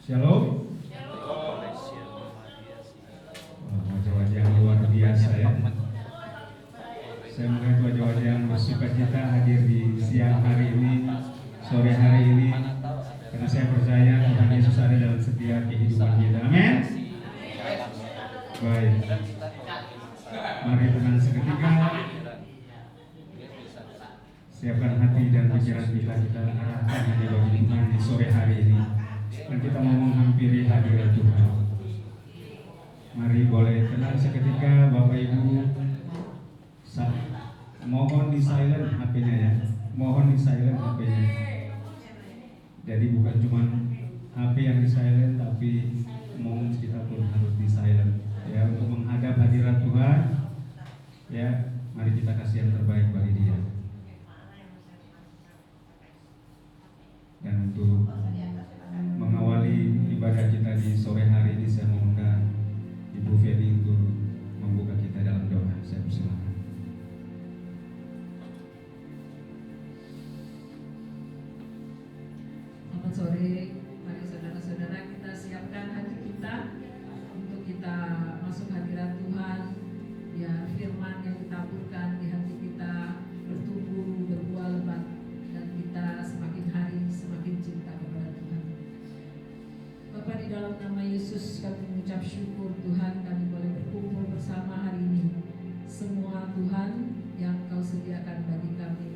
Shalom. Wajah-wajah yang luar biasa ya. Saya melihat wajah-wajah yang bersuka cita hadir di siang hari ini, sore hari ini, karena saya percaya Tuhan Yesus ada dalam setiap kehidupan kita. Amin. Baik. Mari tenang seketika. Siapkan hati dan pikiran kita arahkan hanya bagi Tuhan di sore hari ini. Dan kita mau menghampiri hadirat Tuhan. Mari boleh tenang seketika Bapak Ibu. Mohon di silent HP-nya ya. Mohon di silent HP-nya. Jadi bukan cuma HP yang di silent, tapi mohon kita pun harus di silent ya, untuk menghadap hadirat Tuhan. Ya, mari kita kasih yang terbaik bagi Dia. Dan untuk mengawali ibadah kita di sore hari ini, saya mengundang Ibu Feli untuk membuka kita dalam doa. Saya persilakan. Selamat sore, mari saudara-saudara kita siapkan hati kita untuk kita masuk hadirat Tuhan. Ya, firman yang ditaburkan di hati kita bertumbuh, berbuah lebat, dan kita semakin hari semakin cinta kepada Tuhan. Bapa, di dalam nama Yesus kami mengucap syukur Tuhan, kami boleh berkumpul bersama hari ini. Semua Tuhan yang Kau sediakan bagi kami,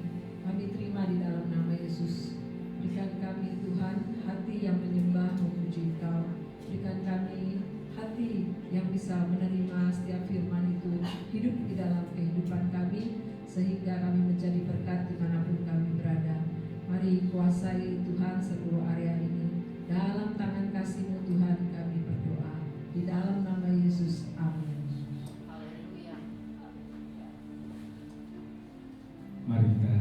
kami terima di dalam nama Yesus. Berikan kami Tuhan hati yang menyembah memuji Kau. Berikan kami hati yang bisa menerima setiap firman itu hidup di dalam kehidupan kami, sehingga kami menjadi berkat dimanapun kami berada. Mari kuasai Tuhan seluruh area ini. Dalam tangan kasih-Mu Tuhan kami berdoa. Di dalam nama Yesus, amin. Mari kita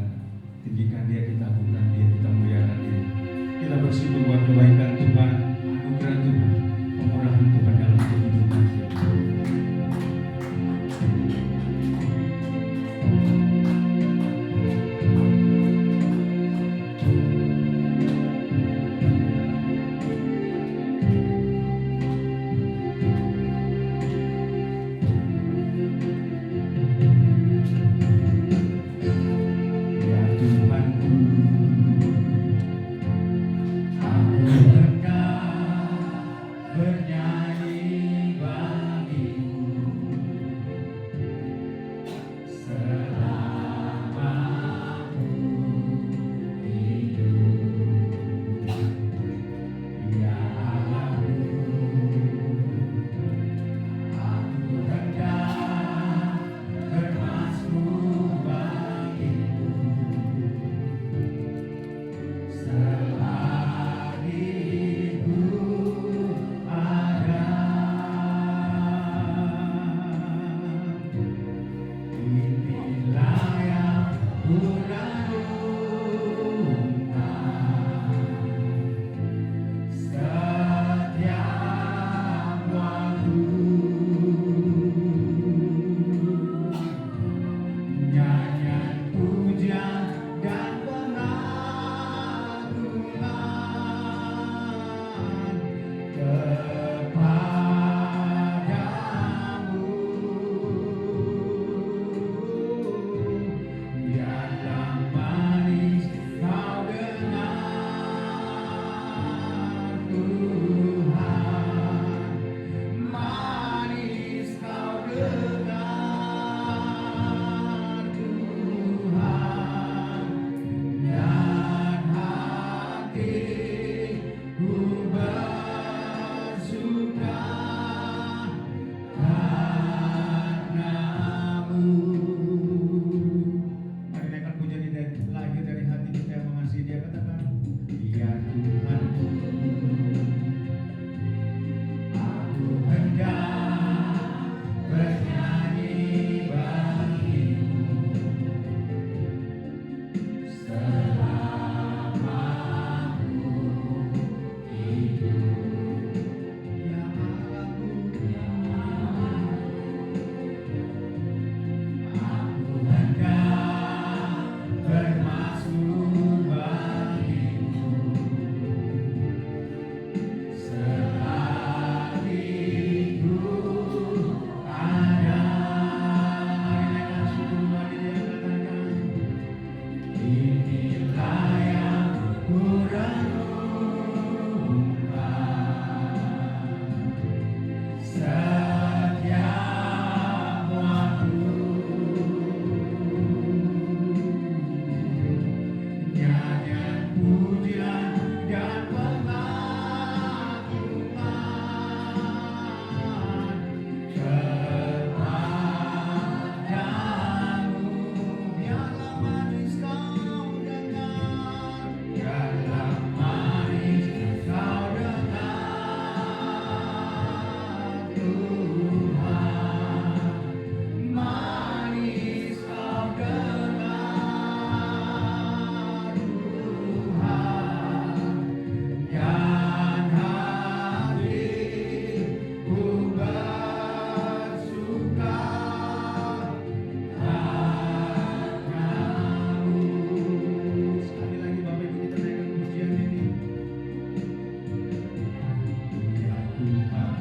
tinggikan Dia, kita agungkan Dia, kita muliakan Dia. Kita bersyukur buat kebaikan Tuhan, anugerah Tuhan, pemurahan Tuhan dalam kehidupan kita. manis kau dengar Tuhan, dan hatiku bersuka padamu. Sekali lagi Bapak Ibu kita naikkan pujian ini. Ya Tuhan,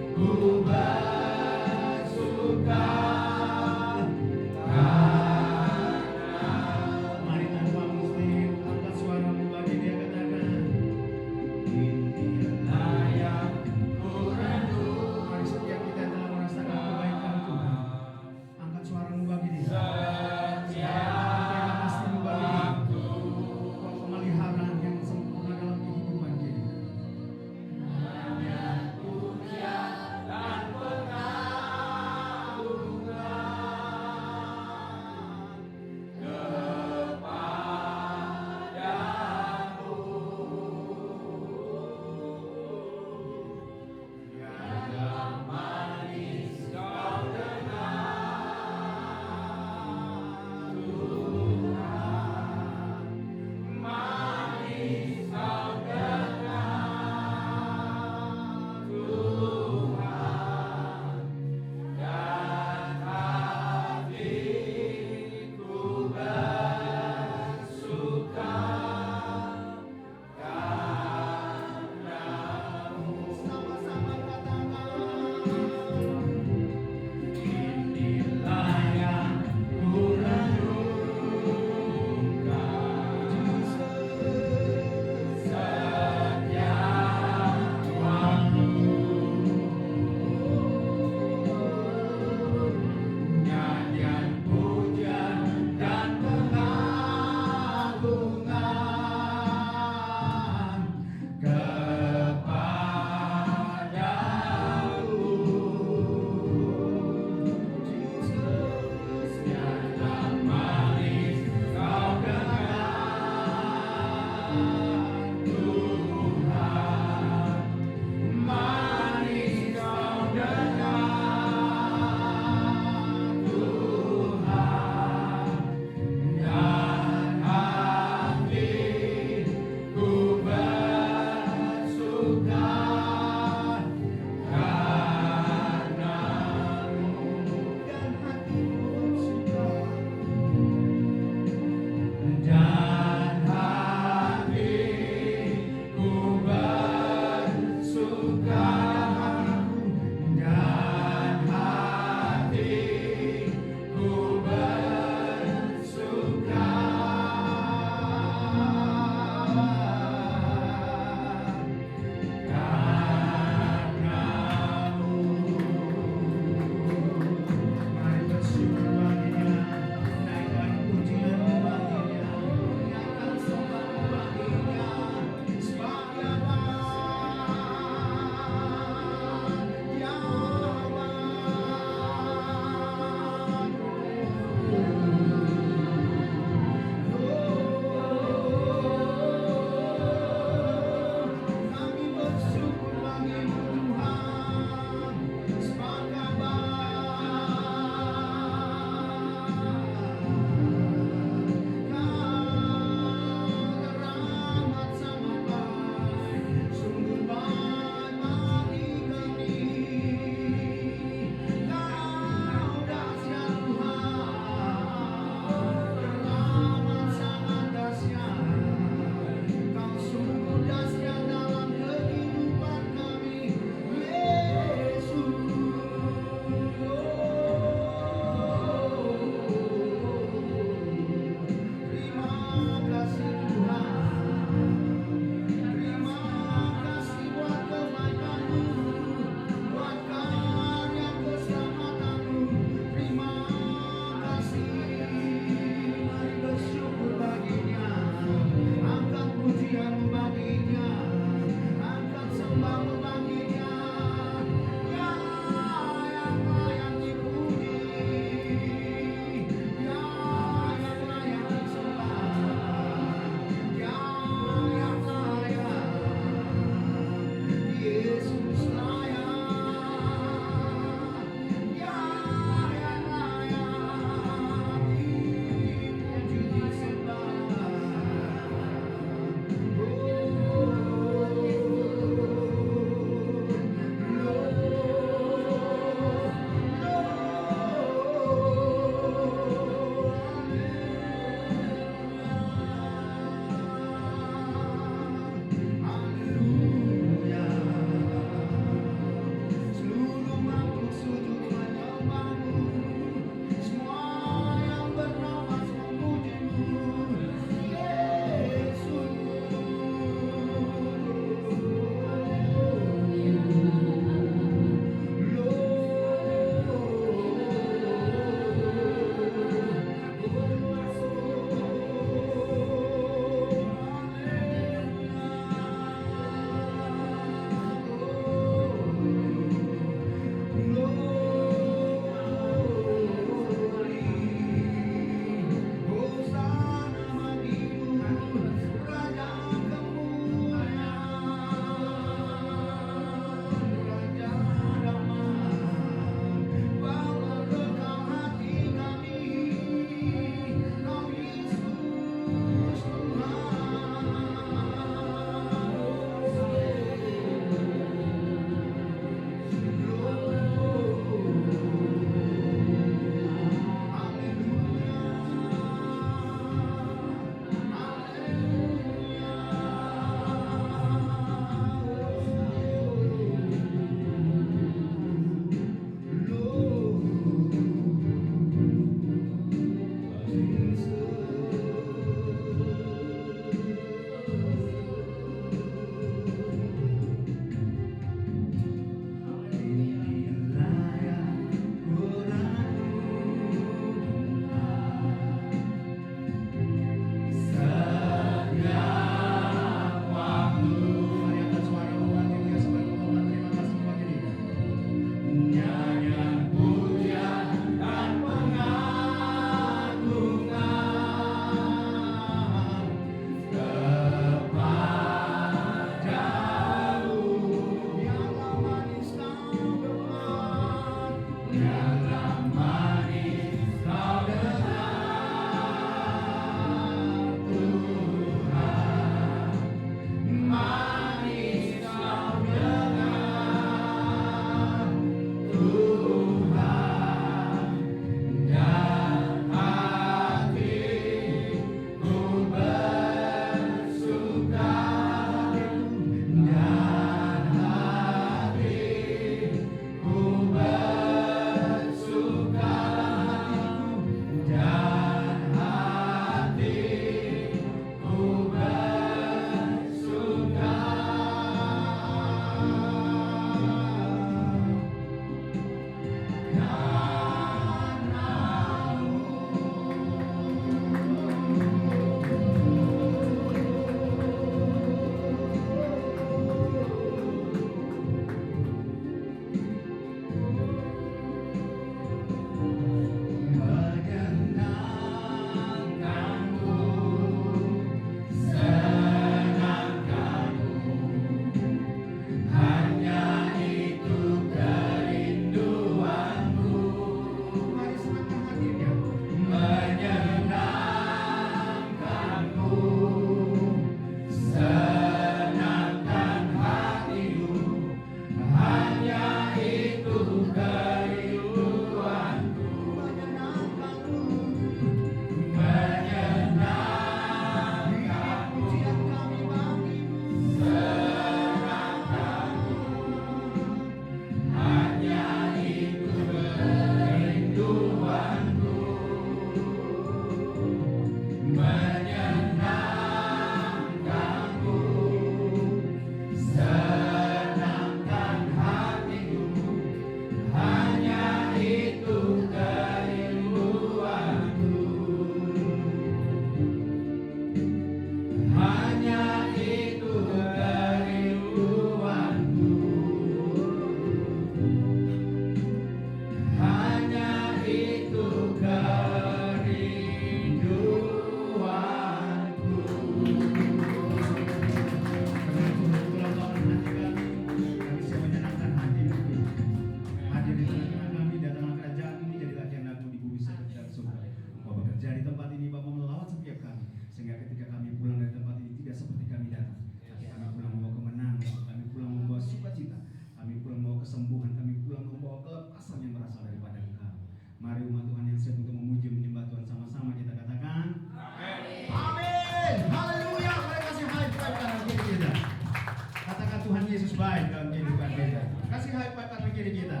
baik dalam kehidupan kita. Kasih high five kanan kiri kita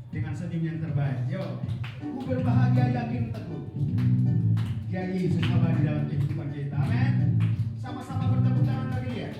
dengan senyum yang terbaik. Yo, ku berbahagia yakin teguh. Dia Yesus abadi dalam kehidupan kita. Amin. Sama-sama bertepuk tangan bagi dia.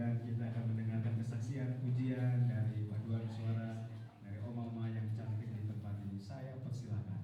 dan kita akan mendengarkan kesaksian pujian dari paduan suara dari oma-oma yang cantik di tempat ini. Saya persilakan.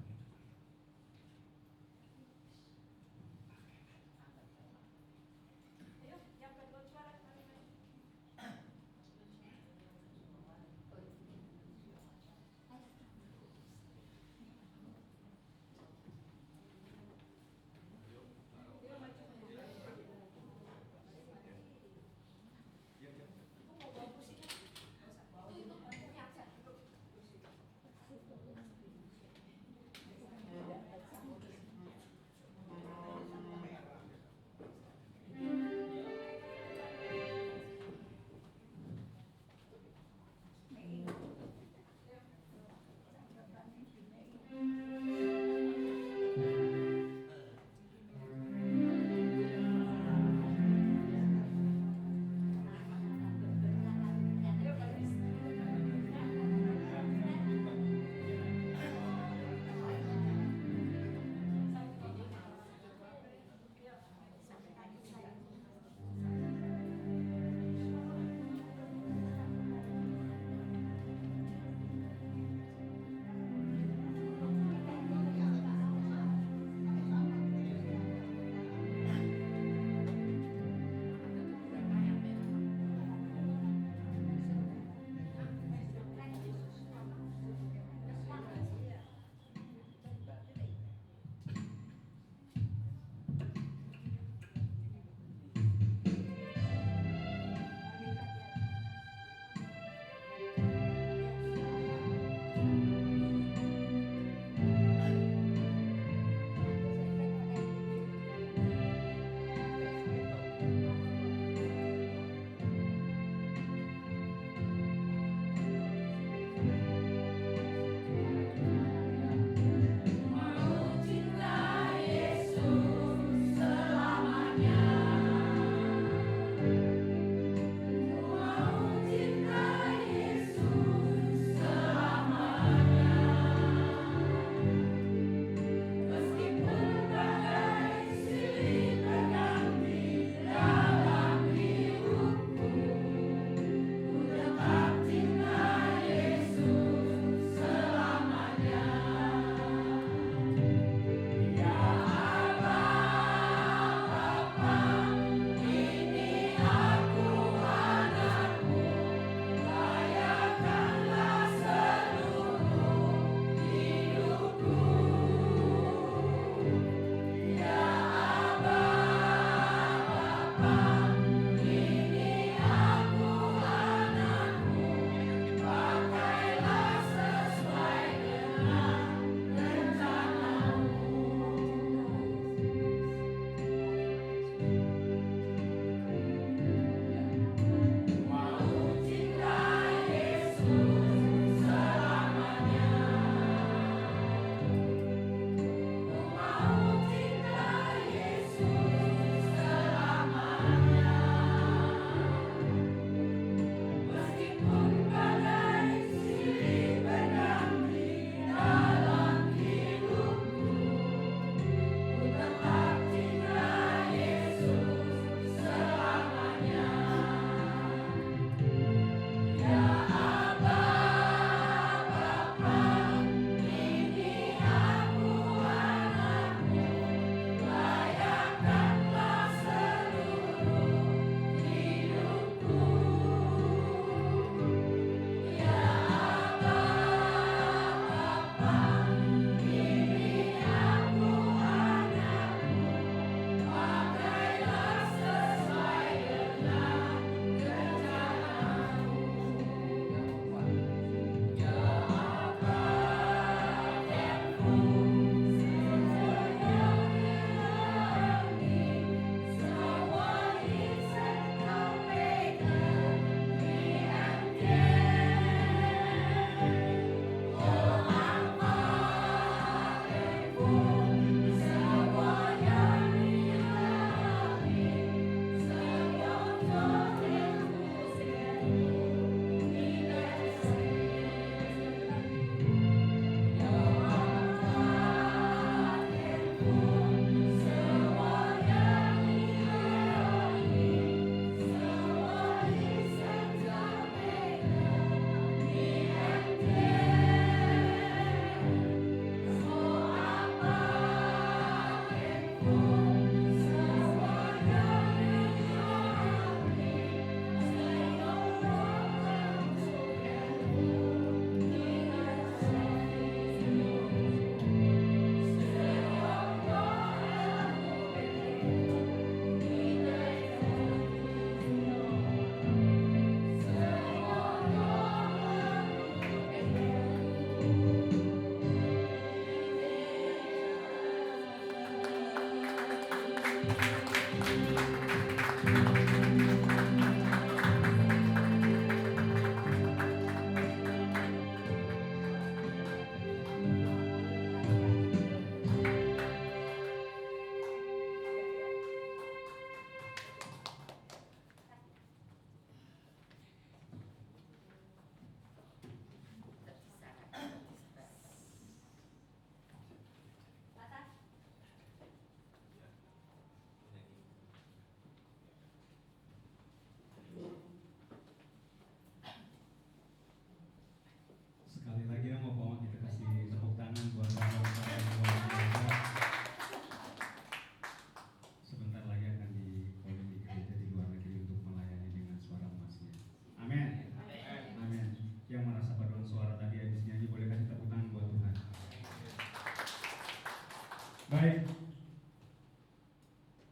Baik.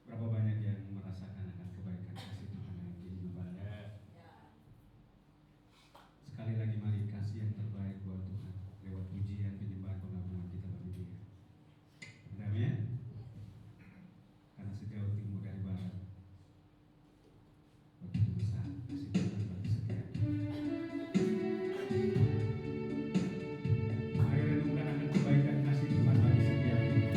Berapa banyak yang merasakan akan kebaikan kasih Tuhan dalam kehidupannya? Sekali lagi mari kasih yang terbaik buat Tuhan lewat pujian, penyembahan, pengagungan kita bagi Dia. Amin. Karena sejauh timur dari barat, begitu besar kasih Tuhan bagi setiap. Mari renungkan akan kebaikan kasih Tuhan bagi setiap kita.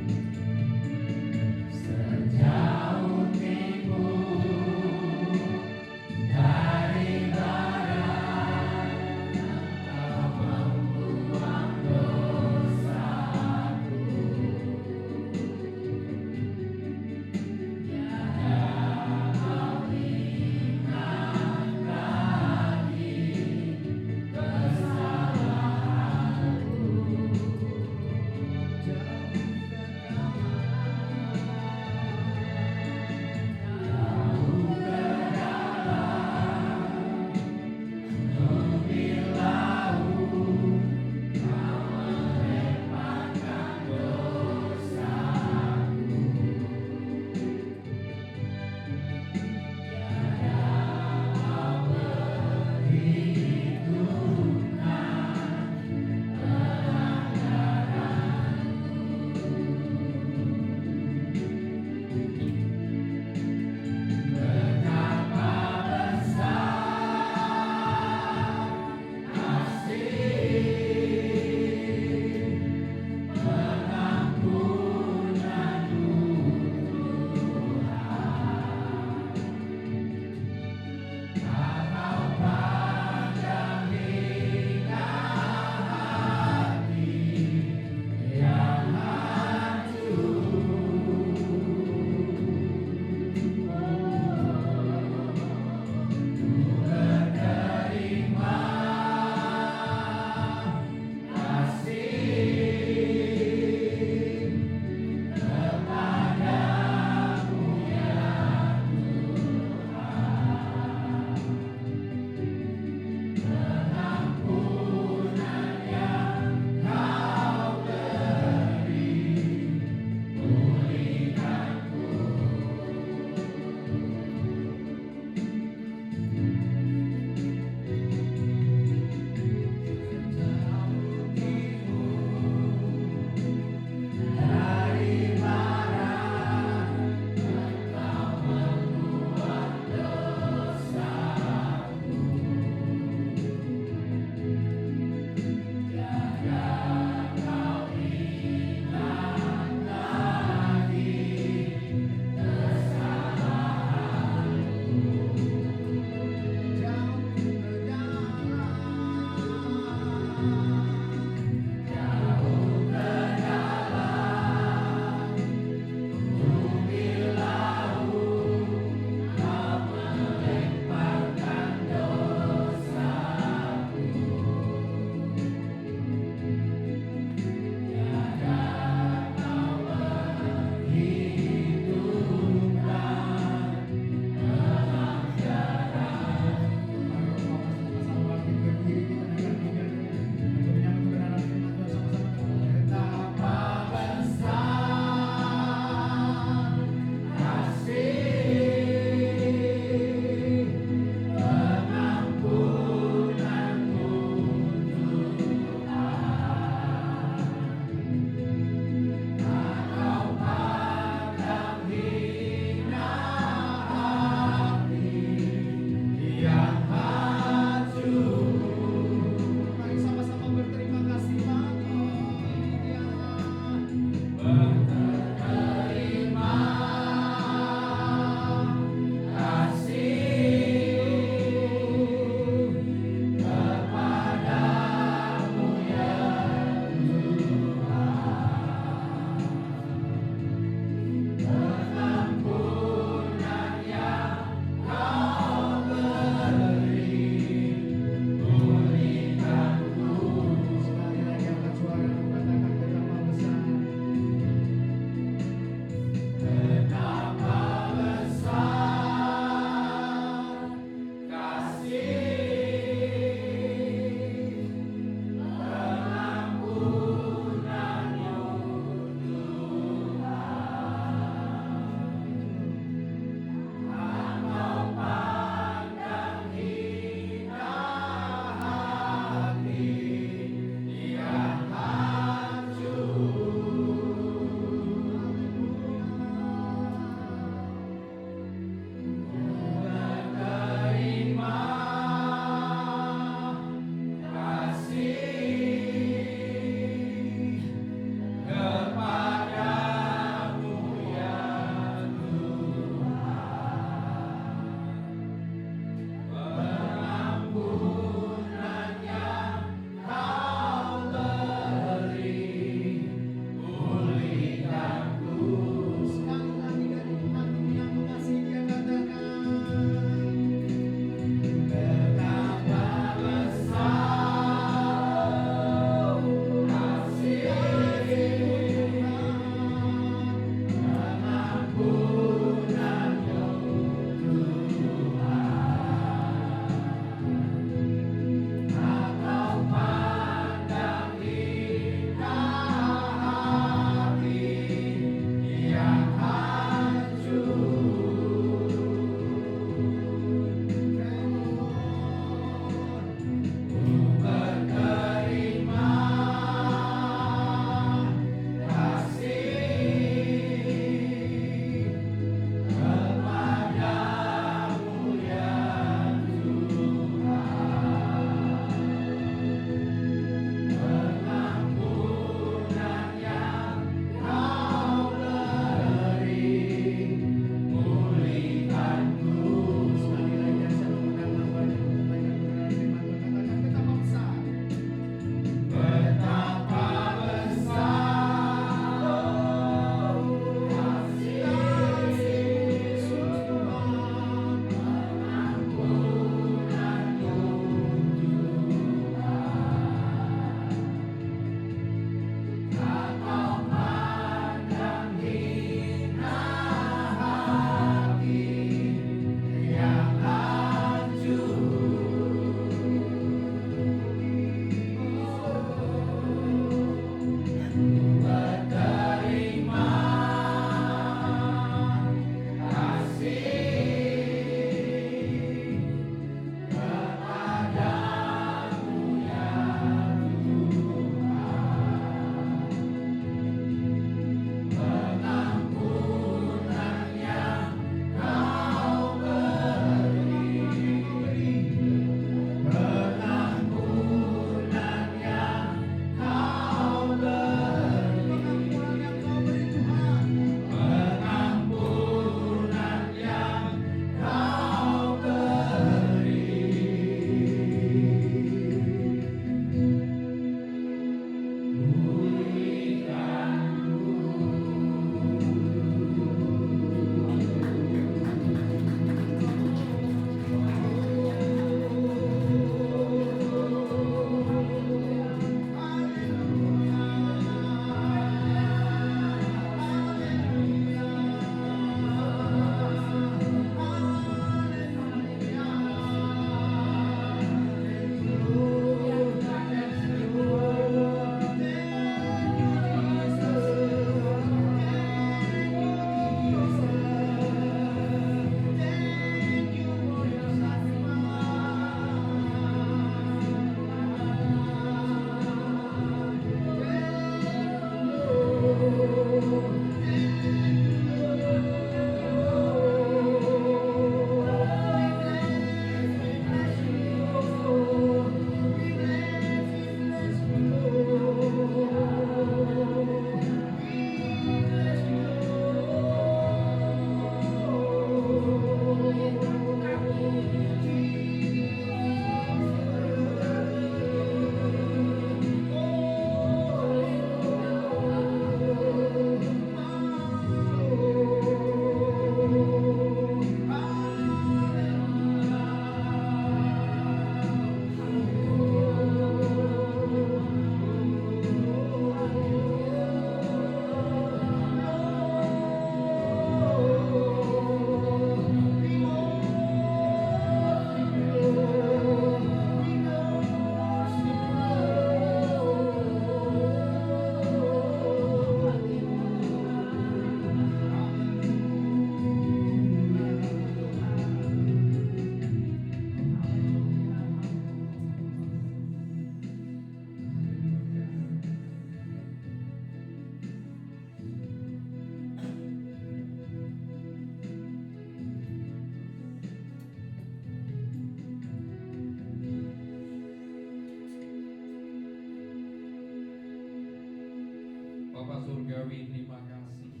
Surgawi, terima kasih.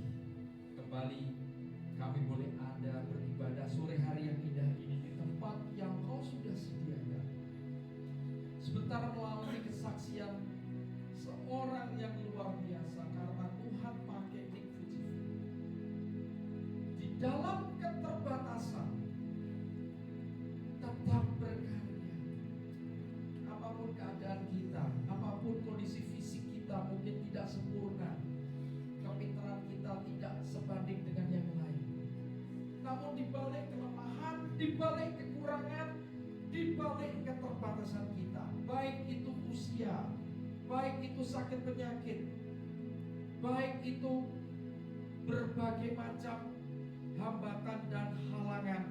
Kembali kami boleh ada beribadah sore hari yang indah ini di tempat yang Kau sudah sediakan. Sebentar melalui kesaksian seorang yang luar biasa, karena Tuhan pakai Nick Fujifilm. Di dalam keterbatasan tetap berkarya. Apapun keadaan kita, apapun kondisi fisik kita mungkin tidak sempurna, kepintaran kita tidak sebanding dengan yang lain. Namun di balik kelemahan, di balik kekurangan, di balik keterbatasan kita, baik itu usia, baik itu sakit penyakit, baik itu berbagai macam hambatan dan halangan,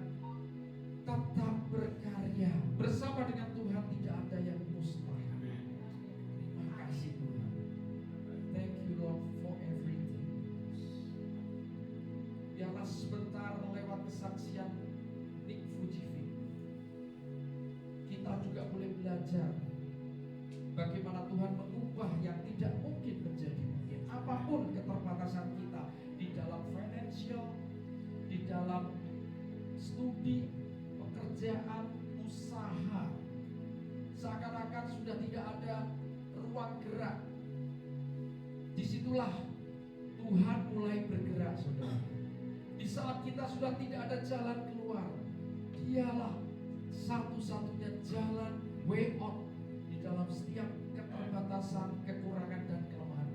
tetap berkarya bersama dengan Tuhan. Tidak ada yang mustahil. Terima kasih Tuhan. Thank you Lord for everything. Biarlah sebentar lewat kesaksian Nick Fujifilm, kita juga boleh belajar bagaimana Tuhan mengubah yang tidak mungkin menjadi mungkin. Apapun keterbatasan kita di dalam financial, di dalam studi, pekerjaan, usaha, seakan-akan sudah tidak ada ruang gerak. Disitulah Tuhan mulai bergerak, saudara. Di saat kita sudah tidak ada jalan keluar, Dialah satu-satunya jalan, way out di dalam setiap keterbatasan, kekurangan dan kelemahan.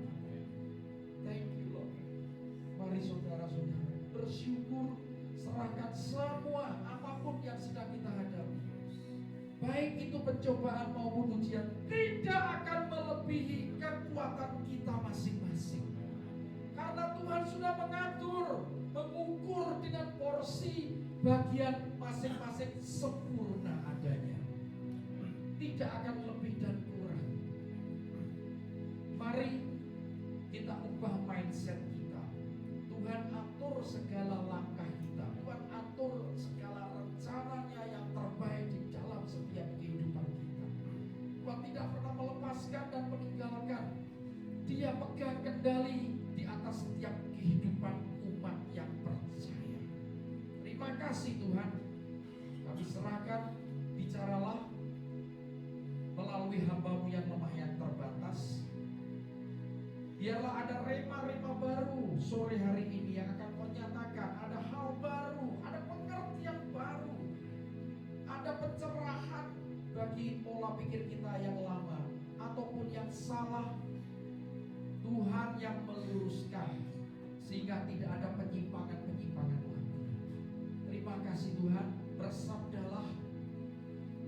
Thank you Lord. Mari saudara-saudara bersyukur, serahkan semua apapun yang sedang kita hadapi, baik itu pencobaan maupun ujian, tidak akan melebihi kekuatan kita masing-masing. Karena Tuhan sudah mengatur, mengukur dengan porsi bagian masing-masing sempurna adanya. Tidak akan lebih dan kurang. Mari kita ubah mindset kita. Tuhan atur segala langkah kita. Tuhan atur segala rencananya yang terbaik di dalam setiap kehidupan kita. Tuhan tidak pernah melepaskan dan meninggalkan. Dia pegang kendali di atas setiap kehidupan umat yang percaya. Terima kasih Tuhan. Kami serahkan, bicaralah melalui hamba-Mu yang lemah, yang terbatas. Biarlah ada rema-rema baru sore hari ini yang akan Kau nyatakan. Ada hal baru, ada pengertian baru, ada pencerahan bagi pola pikir kita yang lama ataupun yang salah. Tuhan yang meluruskan sehingga tidak ada penyimpangan-penyimpangan lagi. Terima kasih Tuhan. Bersabdalah.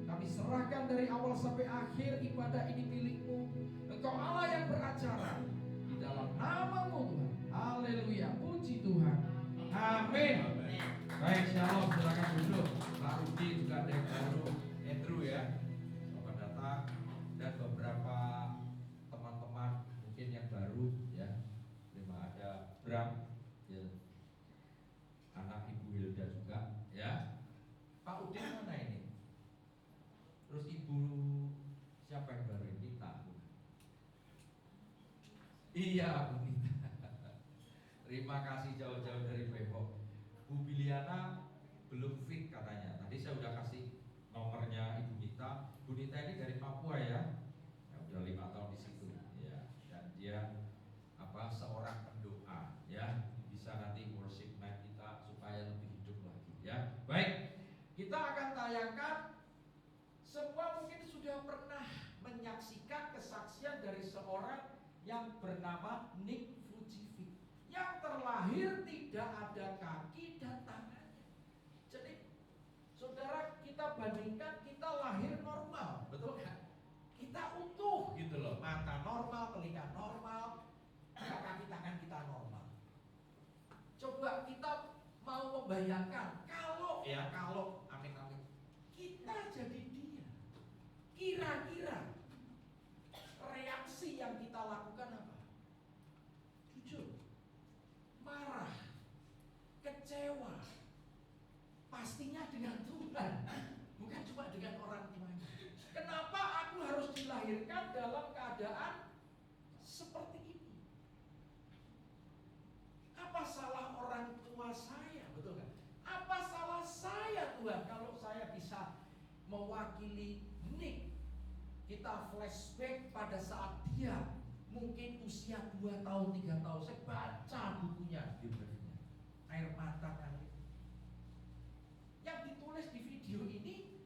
Kami serahkan dari awal sampai akhir ibadah ini milik-Mu. Engkau Allah yang beracara di dalam nama-Mu Tuhan. Haleluya. Puji Tuhan. Amin. Baik, shalom. Silakan duduk. Pak Rudi juga ada yang baru, Andrew ya, selamat datang, dan beberapa teman-teman mungkin yang baru ya. Terima ada Bram, ya. Anak Ibu Hilda juga ya. Pak Udin mana ini? Terus Ibu siapa yang baru ini? Tahu. Iya, Bu Nita. Terima kasih jauh-jauh dari Bepok. Bu Biliana belum fit katanya. Tadi saya udah kasih nomornya Ibu Nita. Bu Nita ini dari Papua ya. Udah 5 tahun di situ ya. Dan dia seorang pendoa ya. Bisa nanti worship night kita supaya lebih hidup lagi ya. Baik, kita akan tayangkan. Semua mungkin sudah pernah menyaksikan kesaksian dari seorang yang bernama Nick Fujifilm, yang terlahir tidak ada kaki dan tangannya. Jadi saudara, kita bandingkan, kita lahir normal, betul kan? Kita utuh gitu loh, mata normal, telinga normal, kaki tangan kita normal. Coba kita mau membayangkan kalau amin kita jadi dia, kira-kira reaksi yang kita lakukan apa? Jujur, marah, kecewa, pastinya dengan Tuhan, bukan cuma dengan orang tuanya. Kenapa aku harus dilahirkan dalam keadaan seperti ini? kita flashback pada saat dia mungkin usia 2 tahun, 3 tahun. Saya baca bukunya, biografinya. Air mata kan. Yang ditulis di video ini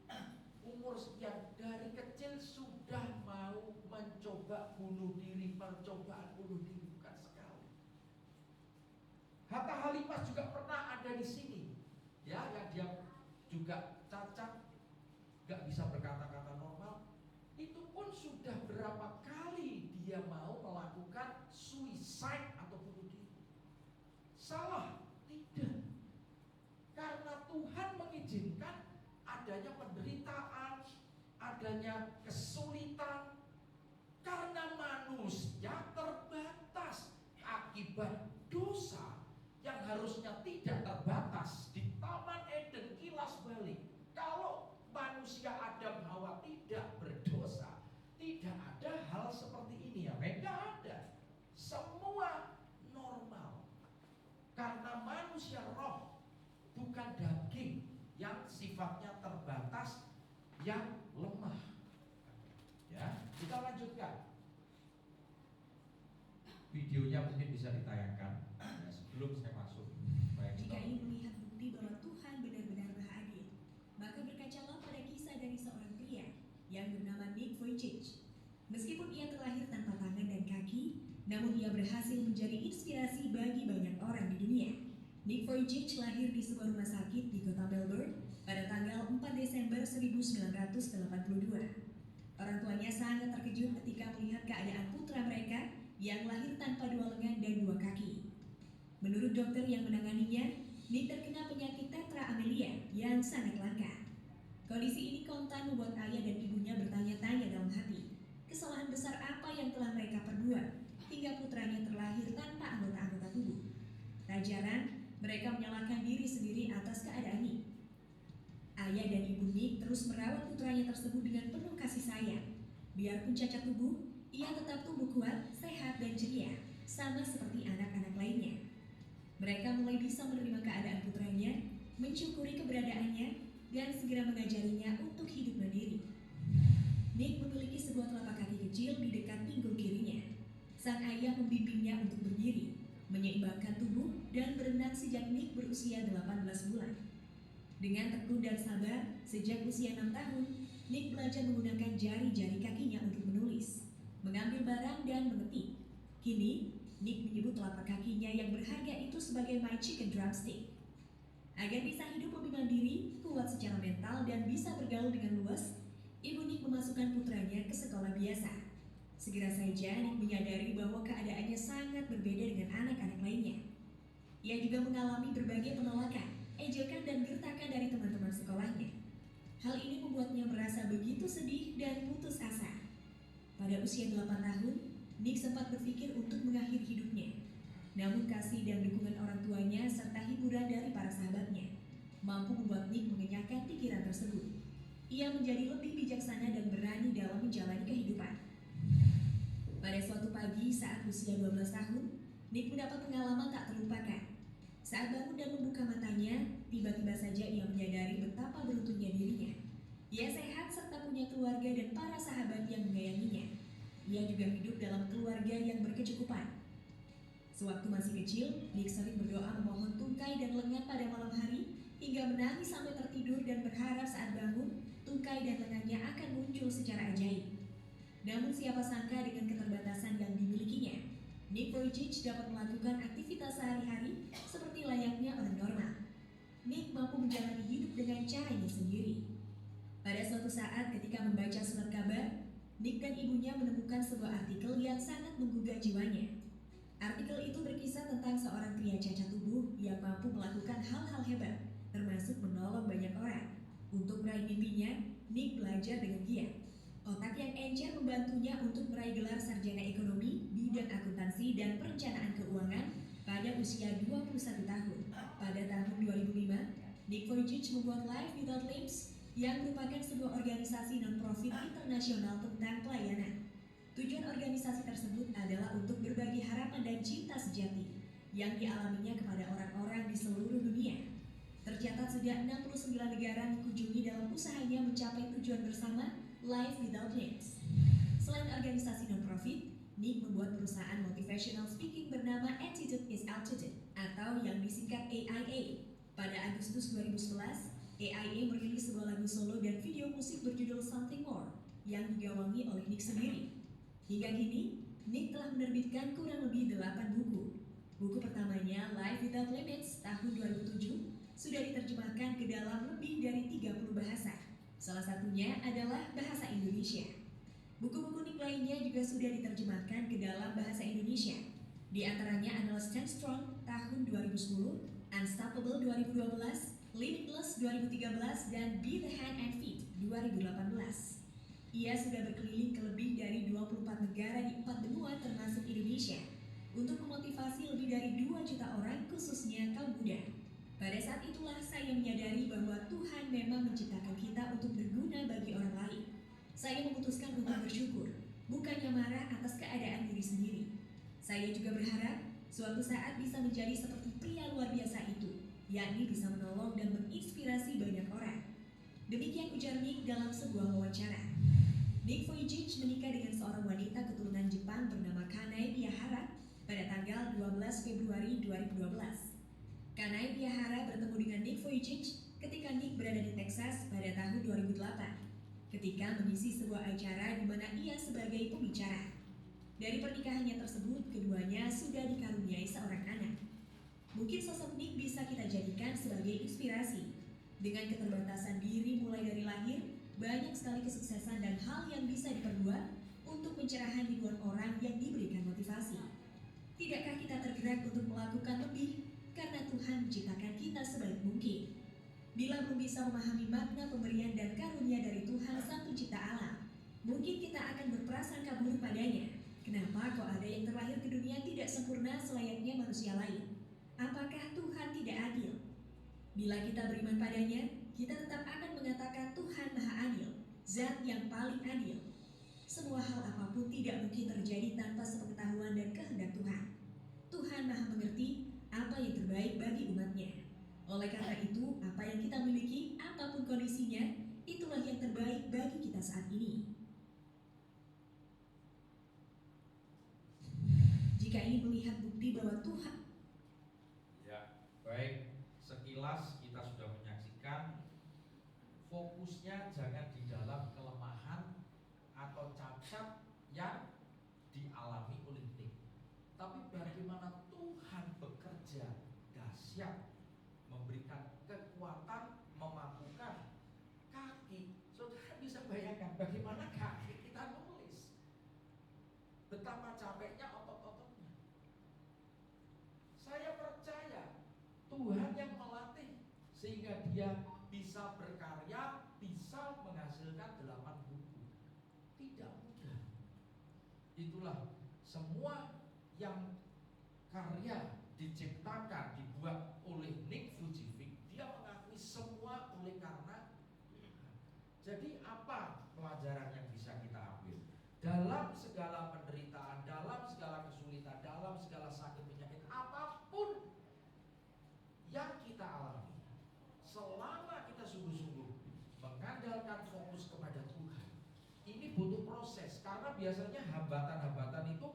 umur sekian, dari kecil sudah mau mencoba bunuh diri. Percobaan bunuh diri bukan sekali. Hatta Halimas juga pernah ada di sini, ya, yang dia juga cacat, gak bisa berkata-kata normal. Itu pun sudah berapa kali dia mau melakukan suicide atau bunuh diri. Salah? Tidak. Karena Tuhan mengizinkan adanya penderitaan, adanya kesulitan, karena manusia terbatas akibat dosa yang harusnya tidak terbatas. Di Taman Eden kilas balik, kalau manusia Adam Hawa tidak berdosa, tidak ada hal seperti ini, ya, tidak ada. Semua normal. Karena manusia roh, bukan daging yang sifatnya terbatas, yang lemah. Ya, kita lanjutkan. Videonya mungkin bisa ditayangkan ya, sebelum saya masuk. Baik, Jika ingin melihat bukti bahwa Tuhan benar-benar Maha Adil, maka berkacalah pada kisah dari seorang pria yang bernama Nick Vujicic. Meskipun ia terlahir tanpa tangan dan kaki, namun ia berhasil menjadi inspirasi bagi banyak orang di dunia. Nick Vujicic lahir di sebuah rumah sakit di kota Melbourne pada tanggal 4 Desember 1982. Orang tuanya sangat terkejut ketika melihat keadaan putra mereka yang lahir tanpa 2 lengan dan 2 kaki. Menurut dokter yang menanganinya, Nick terkena penyakit tetra amelia yang sangat langka. Kondisi ini kontan membuat ayah dan ibunya bertanya-tanya dalam hati, kesalahan besar apa yang telah mereka perbuat hingga putranya terlahir tanpa anggota-anggota tubuh. Tak jarang, mereka menyalahkan diri sendiri atas keadaan Nick. Ayah dan ibu Nick terus merawat putranya tersebut dengan penuh kasih sayang. Biarpun cacat tubuh, ia tetap tumbuh kuat, sehat, dan ceria, sama seperti anak-anak lainnya. Mereka mulai bisa menerima keadaan putranya, mensyukuri keberadaannya, dan segera mengajarinya untuk hidup mandiri. Nick memiliki sebuah telapak kaki kecil di dekat pinggul kirinya. Sang ayah membimbingnya untuk berdiri, menyeimbangkan tubuh, dan berenang sejak Nick berusia 18 bulan. Dengan tekun dan sabar, sejak usia 6 tahun, Nick belajar menggunakan jari-jari kakinya untuk menulis, mengambil barang, dan mengetik. Kini, Nick menyebut telapak kakinya yang berharga itu sebagai my chicken drumstick. Agar bisa hidup lebih mandiri, kuat secara mental, dan bisa bergaul dengan luas, ibu Nick memasukkan putranya ke sekolah biasa. Segera saja Nick menyadari bahwa keadaannya sangat berbeda dengan anak-anak lainnya. Ia juga mengalami berbagai penolakan, ejekan, dan gertakan dari teman-teman sekolahnya. Hal ini membuatnya merasa begitu sedih dan putus asa. Pada usia 8 tahun, Nick sempat berpikir untuk mengakhiri hidupnya. Namun kasih dan dukungan orang tuanya serta hiburan dari para sahabatnya mampu membuat Nick mengenyahkan pikiran tersebut. Ia menjadi lebih bijaksana dan berani dalam menjalani kehidupan. Pada suatu pagi saat usia 12 tahun, Nick mendapat pengalaman tak terlupakan. Saat bangun dan membuka matanya, tiba-tiba saja ia menyadari betapa beruntungnya dirinya. Ia sehat serta punya keluarga dan para sahabat yang menyayanginya. Ia juga hidup dalam keluarga yang berkecukupan. Sewaktu masih kecil, Nick sering berdoa memohon tungkai dan lengan pada malam hari, hingga menangis sampai tertidur dan berharap saat bangun, tungkai dan lengannya akan muncul secara ajaib. Namun siapa sangka dengan keterbatasan yang dimilikinya, Nick Vujicic dapat melakukan aktivitas sehari-hari seperti layaknya orang normal. Nick mampu menjalani hidup dengan caranya sendiri. Pada suatu saat ketika membaca surat kabar, Nick dan ibunya menemukan sebuah artikel yang sangat menggugah jiwanya. Artikel itu berkisah tentang seorang pria cacat tubuh yang mampu melakukan hal-hal hebat, termasuk menolong banyak orang. Untuk meraih mimpinya, Nick belajar dengan giat. Otak yang encer membantunya untuk meraih gelar sarjana ekonomi, bidang akuntansi, dan perencanaan keuangan pada usia 21 tahun. Pada tahun 2005, Nick Vujicic membuat Life Without Limbs yang merupakan sebuah organisasi non-profit internasional tentang pelayanan. Tujuan organisasi tersebut adalah untuk berbagi harapan dan cinta sejati yang dialaminya kepada orang-orang di seluruh dunia. Tercatat sudah 69 negara dikunjungi dalam usahanya mencapai tujuan bersama Life Without Limbs. Selain organisasi non-profit, Nick membuat perusahaan motivational speaking bernama Attitude is Altitude atau yang disingkat AIA. Pada Agustus 2011, AIA merilis sebuah lagu solo dan video musik berjudul Something More yang digawangi oleh Nick sendiri. Hingga kini, Nick telah menerbitkan kurang lebih 8 buku. Buku pertamanya, Life Without Limits, tahun 2007, sudah diterjemahkan ke dalam lebih dari 30 bahasa. Salah satunya adalah bahasa Indonesia. Buku-buku Nick lainnya juga sudah diterjemahkan ke dalam bahasa Indonesia. Di antaranya adalah Stand Strong tahun 2010, Unstoppable 2012, Limitless 2013, dan Be the Hand and Feet 2018. Ia sudah berkeliling ke lebih dari 24 negara di 4 benua termasuk Indonesia untuk memotivasi lebih dari 2 juta orang khususnya kaum muda. Pada saat itulah saya menyadari bahwa Tuhan memang menciptakan kita untuk berguna bagi orang lain. Saya memutuskan untuk bersyukur, bukannya marah atas keadaan diri sendiri. Saya juga berharap suatu saat bisa menjadi seperti pria luar biasa itu, yakni bisa menolong dan menginspirasi banyak orang. Demikian ujar Nick dalam sebuah wawancara. Nick Vujicic menikah dengan seorang wanita keturunan Jepang bernama Kanai Miyahara pada tanggal 12 Februari 2012. Kanai Miyahara bertemu dengan Nick Vujicic ketika Nick berada di Texas pada tahun 2008. Ketika mengisi sebuah acara di mana ia sebagai pembicara. Dari pernikahannya tersebut, keduanya sudah dikaruniai seorang anak. Mungkin sosok Nick bisa kita jadikan sebagai inspirasi. Dengan keterbatasan diri mulai dari lahir, banyak sekali kesuksesan dan hal yang bisa diperbuat untuk pencerahan ribuan orang yang diberikan motivasi. Tidakkah kita tergerak untuk melakukan lebih karena Tuhan menciptakan kita sebaik mungkin? Bila belum bisa memahami makna pemberian dan karunia dari Tuhan Sang Pencipta alam, mungkin kita akan berprasangka buruk padanya. Kenapa kok ada yang terlahir ke dunia tidak sempurna selayaknya manusia lain? Apakah Tuhan tidak adil? Bila kita beriman padanya, kita tetap akan mengatakan Tuhan Maha Adil, Zat yang paling adil. Semua hal apapun tidak mungkin terjadi tanpa sepengetahuan dan kehendak Tuhan. Tuhan Maha mengerti apa yang terbaik bagi umatnya. Oleh karena itu, apa yang kita miliki, apapun kondisinya, itulah yang terbaik bagi kita saat ini. Jika ingin melihat bukti bahwa Tuhan... Ya, baik. Sekilas kita sudah menyaksikan, fokusnya jangan di dalam kelemahan atau cacat yang dialami oleh Nick, tapi bagaimana Tuhan bekerja dahsyat, memberikan kekuatan, memampukan kaki. Saudara bisa bayangkan bagaimana kaki kita nulis, betapa capeknya otot-ototnya. Saya percaya Tuhan yang melatih sehingga dia bisa berkarya, bisa menghasilkan 8 buku. Tidak mudah. Itulah semua yang karya diciptakan, dibuat oleh Nick Vujicic, dia mengakui semua oleh karena Tuhan. Jadi apa pelajaran yang bisa kita ambil? Dalam segala penderitaan, dalam segala kesulitan, dalam segala sakit penyakit, apapun yang kita alami, selama kita sungguh-sungguh mengandalkan fokus kepada Tuhan, ini butuh proses. Karena biasanya hambatan-hambatan itu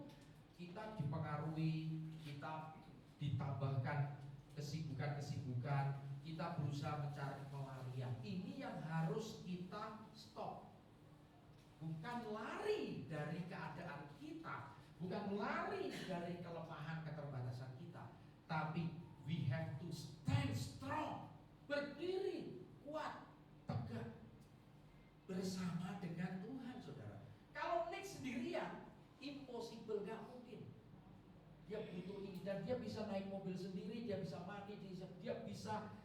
kita dipengaruhi, kita ditambahkan kesibukan-kesibukan, kita berusaha mencari pelarian. Ini yang harus kita stop. Bukan lari dari keadaan kita, bukan lari dari kelemahan keterbatasan kita, tapi we have to stand strong, berdiri kuat, tegak bersama dengan Tuhan, saudara. Kalau Nick sendirian, impossible, gak mungkin. Dia butuh ini dan dia bisa naik mobil sendiri, dia bisa mandi, dia bisa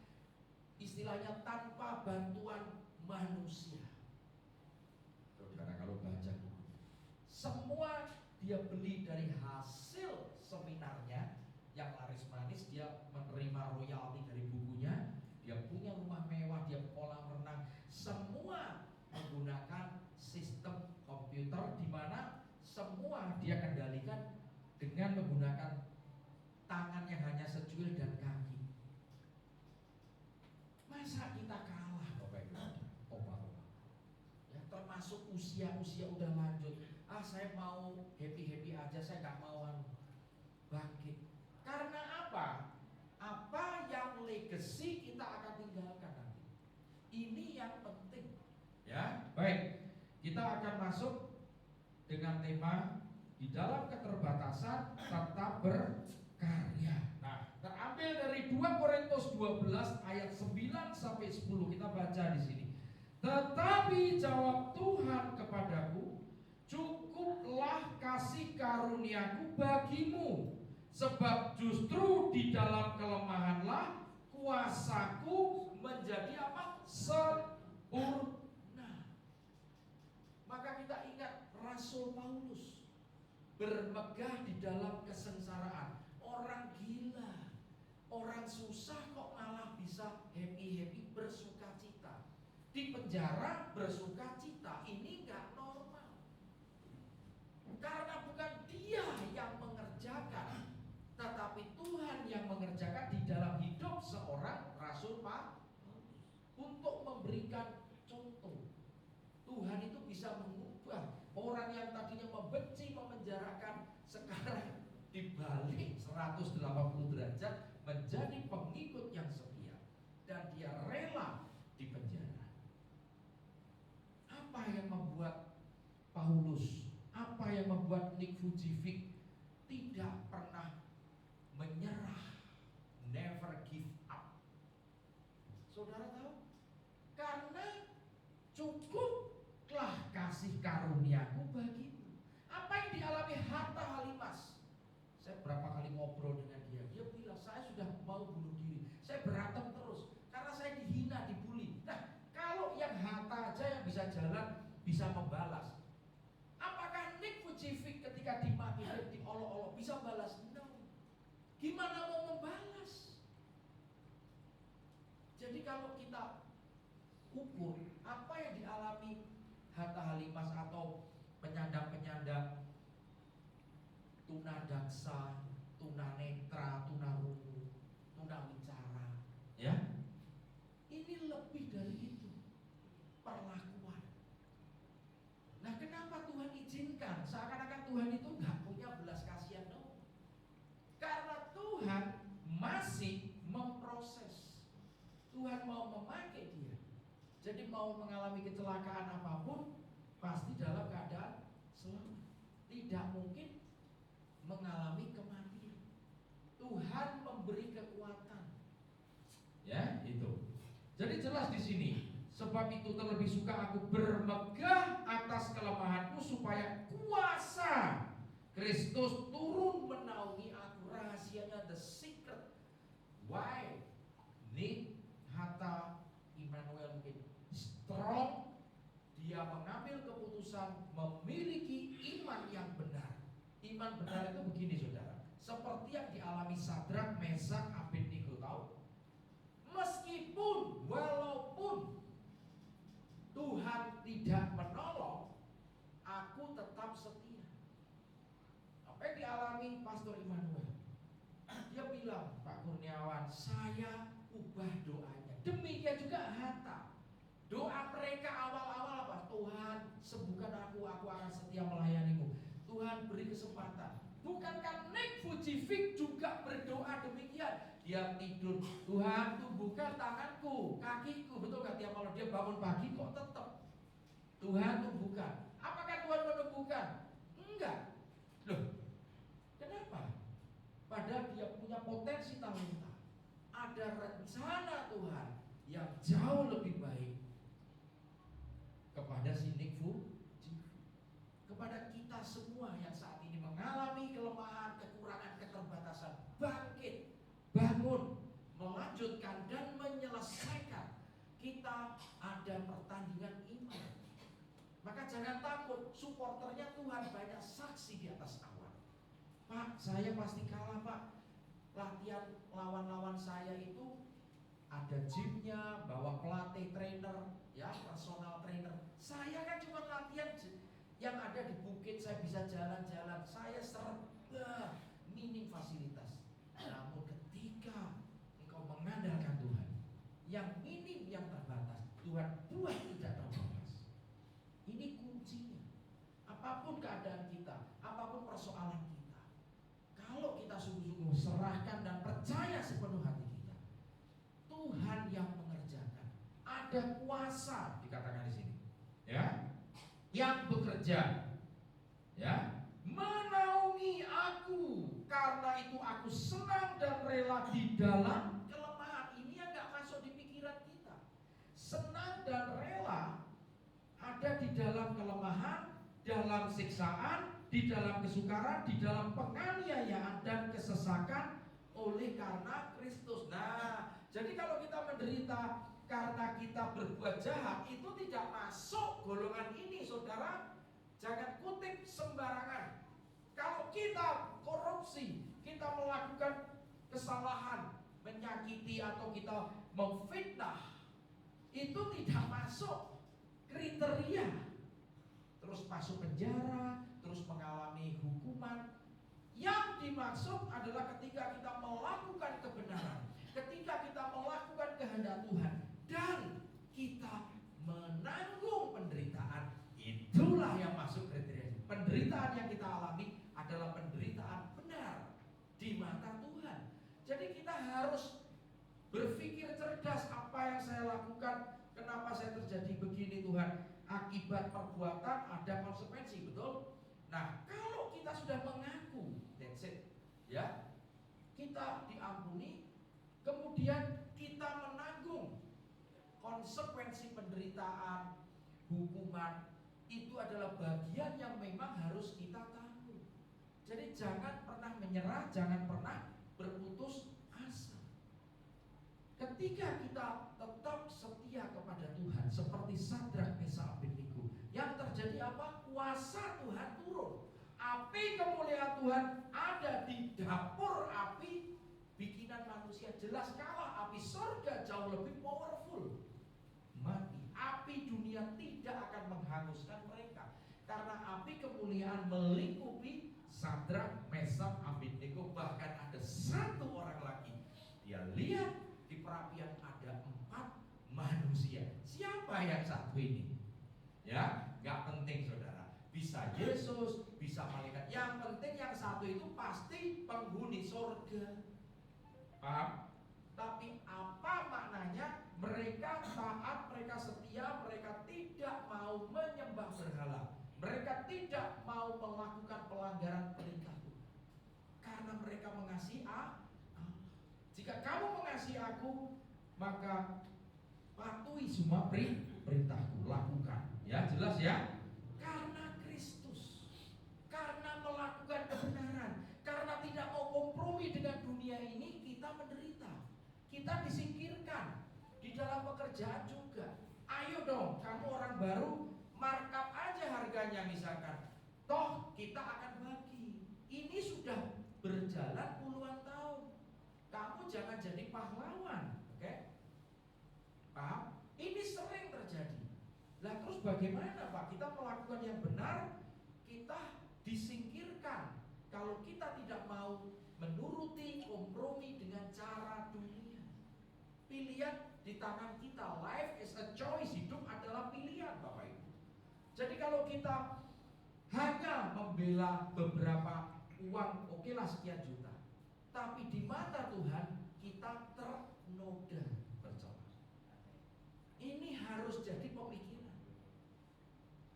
istilahnya tanpa bantuan manusia. Saudara kalau baca semua dia beli dari hasil seminarnya yang laris manis, dia menerima royalti dari bukunya, dia punya rumah mewah, dia kolam renang, semua menggunakan sistem komputer di mana semua dia kendalikan dengan menggunakan tangan yang hanya secuil dan kaki. Masa kita kalah, Bapak Ibu? Ya, termasuk usia udah lanjut, Saya mau happy aja, saya nggak mau bangkit. Karena apa? Apa yang legacy kita akan tinggalkan nanti. Ini yang penting. Ya, baik. Kita akan masuk dengan tema di dalam keterbatasan tetap berkarya. Nah, terambil dari 2 Korintus 12 ayat 9 sampai 10. Kita baca di sini. Tetapi jawab Tuhan kepadaku, cukuplah kasih karuniaku bagimu, sebab justru di dalam kelemahanlah kuasaku menjadi apa? Sempurna. Maka kita ingat Rasul Paulus bermegah di dalam kesengsaraan. Orang gila, orang susah kok malah bisa happy bersuka cita. Di penjara bersuka cita, ini gak normal. Karena bukan dia yang mengerjakan, tetapi Tuhan yang mengerjakan di dalam hidup seorang Rasul Paulus untuk memberikan contoh. Tuhan itu bisa mengubah orang yang tadinya membenci, memenjarakan, sekarang dibalik 180 derajat menjadi pengikut yang setia, dan dia rela dipenjara. Apa yang membuat Paulus, apa yang membuat Nick Vujicic tidak pernah menyerah, never give up? Saudara tahu? Karena cukuplah kasih karuniaku bagimu. Apa yang dialami Hatta Halimas? Saya berapa kali ngobrol dengan dia. Dia bilang, saya sudah mau bunuh diri. Saya berantem terus karena saya dihina, dibully. Nah, kalau yang Hatta aja yang bisa jalan, bisa membalas, apakah Nick Vujicic ketika dimaki, diolok-olok bisa balas? No. Gimana mau membalas? Jadi kalau kita ukur apa yang dialami Hatta Halimas atau penyandang-penyandang tunadaksa, tunanetra, tunarungu, tunawicara, ya, ini lebih dari itu perlakuan. Nah, kenapa Tuhan izinkan? Seakan-akan Tuhan itu nggak punya belas kasihan dong. Karena Tuhan masih memproses. Tuhan mau memakai dia. Jadi mau mengalami kecelakaan apapun, pasti dalam keadaan selamat. Tidak mungkin mengalami kematian. Tuhan memberi kekuatan. Ya, itu. Jadi jelas di sini. Sebab itu terlebih suka aku bermegah atas kelemahanku, supaya kuasa Kristus turun menaungi aku. Rahasianya, the secret why Nick Hatta Immanuel mungkin strong, dia mengambil keputusan memiliki iman yang benar. Iman benar itu begini, saudara, seperti yang dialami Sadrak, Mesak, Abednego. Tahu? Meskipun, walaupun Tuhan tidak menolong, aku tetap setia. Apa yang dialami Pastor Immanuel? Dia bilang, Pak Kurniawan, saya ubah doanya. Demikian juga Hatta. Doa mereka awal-awal apa? Tuhan, sembuhkan aku akan setia melayanimu. Tuhan, beri kesempatan. Bukankah Nick Vujicic juga berdoa demikian? Dia tidur, Tuhan tumbuhkan tanganku, kakiku. Betul gak? Tiap malam dia bangun pagi kok tetap Tuhan tumbuhkan. Apakah Tuhan menumbuhkan? Enggak. Loh, kenapa? Padahal dia punya potensi talenta. Ada rencana Tuhan yang jauh lebih baik kepada si Nick Vujicic, kepada kita semua yang saat ini mengalami kelemahan, kekurangan, keterbatasan. Bangkit, bangun, melanjutkan dan menyelesaikan. Kita ada pertandingan iman. Maka jangan takut, supporternya Tuhan banyak saksi di atas awan. Pak, saya pasti kalah, Pak. Latihan lawan-lawan saya itu ada gymnya, bawa pelatih, trainer, ya, personal trainer. Saya kan cuma latihan yang ada di bukit, saya bisa jalan-jalan. Saya serba minim fasilitas. Namun ketika engkau mengandalkan Tuhan, yang minim, yang terbatas, Tuhan buat tidak terbatas. Ini kuncinya. Apapun apapun keadaan kita, apapun persoalan kita, kalau kita sungguh-sungguh serahkan dan percaya sepenuh hati kita, Tuhan yang mengerjakan. Ada kuasa dikatakan di sini, ya, yang bekerja, ya, menaungi aku. Karena itu aku senang dan rela di dalam kelemahan. Ini yang gak masuk di pikiran kita. Senang dan rela ada di dalam kelemahan, dalam siksaan, di dalam kesukaran, di dalam penganiayaan dan kesesakan oleh karena Kristus. Nah, jadi kalau kita menderita karena kita berbuat jahat, itu tidak masuk golongan ini, saudara. Jangan kutip sembarangan. Kalau kita korupsi, kita melakukan kesalahan, menyakiti atau kita memfitnah, itu tidak masuk kriteria. Terus masuk penjara, terus mengalami hukuman. Yang dimaksud adalah ketika kita melakukan kebenaran, ketika kita melakukan kehendak Tuhan, dan kita menanggung penderitaan, itulah yang masuk kriteria. Penderitaan yang kita alami adalah penderitaan benar di mata Tuhan. Jadi kita harus berpikir cerdas, apa yang saya lakukan, kenapa saya terjadi begini Tuhan. Akibat perbuatan ada konsekuensi, betul? Nah, kalau kita sudah mengaku, that's it, ya, kita diampuni, kemudian kita menanggung konsekuensi penderitaan, hukuman, itu adalah bagian yang memang harus kita tanggung. Jadi jangan pernah menyerah, jangan pernah berputus asa. Ketika kita tetap setia kepada Tuhan, seperti Sadrak, Mesak, Abednego, yang terjadi apa? Kuasa Tuhan turun. Api kemuliaan Tuhan ada di dapur api bikinan manusia. Jelas kalah, api surga jauh lebih powerful. Mati, api dunia tidak akan menghanguskan mereka, karena api kemuliaan melingkupi Sadrak, Mesak, Abednego. Bahkan ada satu orang lagi, dia lihat di perapian ada 4 manusia. Siapa yang satu ini? Ya, gak penting saudara. Bisa Yesus, bisa malaikat. Yang penting yang satu itu pasti penghuni surga. Paham? Tapi apa maknanya? Mereka taat, mereka setia, mereka tidak mau menyembah berhala, mereka tidak mau melakukan pelanggaran perintah Tuhan, karena mereka mengasihi Allah. Jika kamu mengasihi aku, maka patuhi semua perintahku, lakukan. Ya, jelas ya? Karena Kristus, karena melakukan kebenaran, karena tidak mau kompromi dengan dunia ini, kita menderita. Kita disingkirkan di dalam pekerjaan juga. Ayo dong, kamu orang baru, markup aja harganya misalkan. Toh kita akan bagi. Ini sudah berjalan puluhan tahun. Kamu jangan jadi pahlawan, oke? Paham? Ini sering terjadi. Lah terus bagaimana Pak? Kita melakukan yang benar, kita disingkirkan. Kalau kita tidak mau menuruti kompromi dengan cara dunia. Pilihan di tangan kita. Life is a choice. Hidup adalah pilihan Bapak Ibu. Jadi kalau kita hanya membela beberapa uang, okelah sekian juta, tapi di mata Tuhan kita ternoda bercoba. Ini harus jadi pemikiran.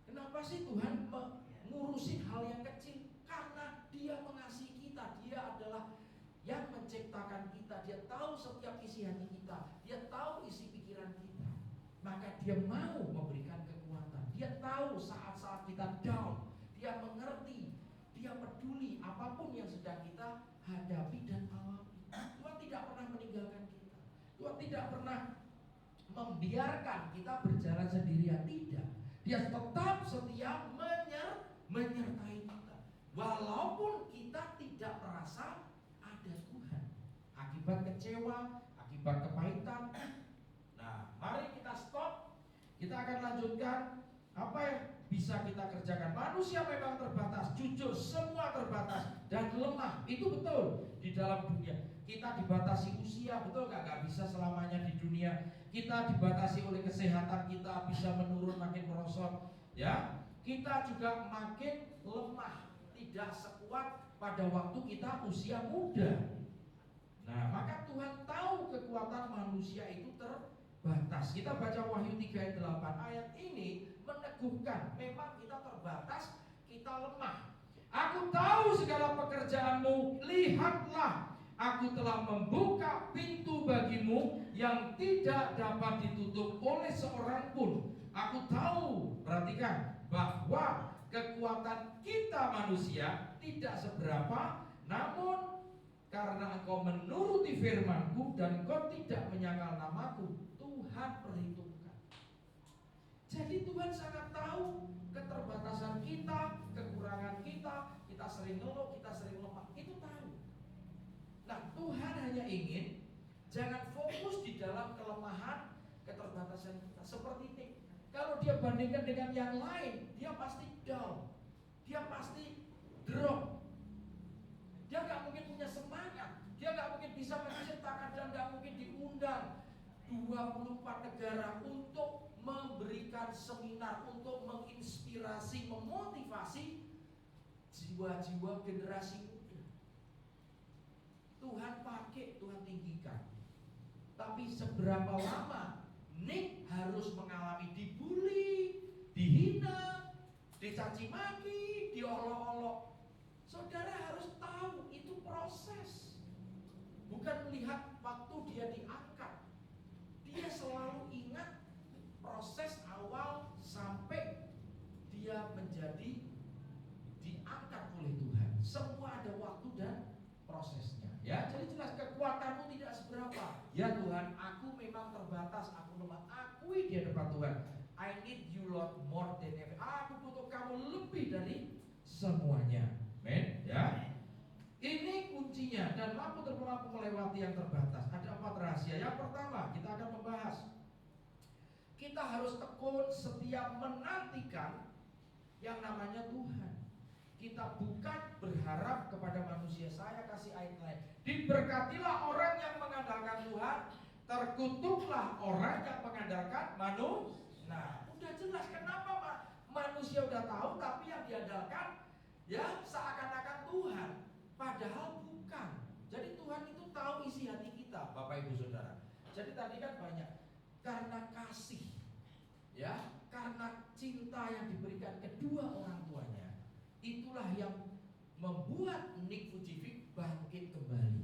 Kenapa sih Tuhan mengurusi hal yang kecil? Karena Dia mengasihi kita. Dia adalah yang menciptakan kita. Dia tahu setiap isi hati kita. Dia tahu isi pikiran kita. Maka Dia mau memberikan kekuatan. Dia tahu saat-saat kita down. Dia mengerti. Dia peduli apapun yang sedang kita hadapi dan alami. Tuhan tidak pernah meninggalkan kita. Tuhan tidak pernah membiarkan kita berjalan sendirian. Tidak. Dia tetap setia menyertai kita. Walaupun kita tidak merasa ada Tuhan. Akibat kecewa, akibat kepahitan. Nah, mari kita stop. Kita akan lanjutkan apa yang bisa kita kerjakan. Manusia memang terbatas, jujur, semua terbatas dan lemah. Itu betul di dalam dunia. Kita dibatasi usia, betul gak bisa selamanya di dunia. Kita dibatasi oleh kesehatan kita, bisa menurun makin merosot. Ya, kita juga makin lemah, tidak sekuat pada waktu kita usia muda. Nah, maka Tuhan tahu kekuatan manusia itu terbatas. Kita baca Wahyu 3 ayat 8. Ayat ini meneguhkan, memang kita terbatas, kita lemah. Aku tahu segala pekerjaanmu, lihatlah, aku telah membuka pintu bagimu yang tidak dapat ditutup oleh seorang pun. Aku tahu, perhatikan, bahwa kekuatan kita manusia tidak seberapa, namun karena engkau menuruti firman-Ku dan engkau tidak menyangkal nama-Ku, Tuhan perhitungkan. Jadi Tuhan sangat tahu keterbatasan kita, kekurangan kita sering ngeluh, kita sering lemah, itu tahu. Nah, Tuhan hanya ingin jangan fokus di dalam kelemahan, keterbatasan kita. Seperti ini, kalau dia bandingkan dengan yang lain, dia pasti down, dia pasti drop. Dia nggak mungkin punya semangat, dia nggak mungkin bisa menciptakan dan nggak mungkin diundang 24 negara untuk memberikan seminar, untuk menginspirasi, memotivasi jiwa-jiwa generasi muda. Tuhan pakai, Tuhan tinggikan. Tapi seberapa lama Nick harus mengalami dibully, dihina, dicaci maki, diolok-olok. Saudara harus tahu itu proses. Bukan melihat waktu dia diangkat. Dia selalu ingat proses awal sampai dia menjadi diangkat oleh Tuhan. Semua ada waktu dan prosesnya. Ya, jadi jelas kekuatanmu tidak seberapa. Ya Tuhan, aku memang terbatas, aku lemah. Akui di hadapan Tuhan. I need you Lord more than ever. Aku butuh kamu lebih dari semuanya. Men, ya. Ini kuncinya, dan mampu terpelaku melewati yang terbatas. Ada 4 rahasia. Yang pertama, kita akan membahas, kita harus tekun setiap menantikan yang namanya Tuhan. Kita bukan berharap kepada manusia. Saya kasih ayat lain. Diberkatilah orang yang mengandalkan Tuhan, terkutuklah orang yang mengandalkan manusia. Nah, udah jelas kenapa Pak? Manusia udah tahu, tapi yang diandalkan ya seakan-akan Tuhan, padahal bukan. Jadi Tuhan itu tahu isi hati kita, Bapak Ibu Saudara. Jadi tadi kan banyak karena kasih, ya, karena cinta yang diberikan kedua orang tuanya. Itulah yang membuat Nick Vujicic bangkit kembali.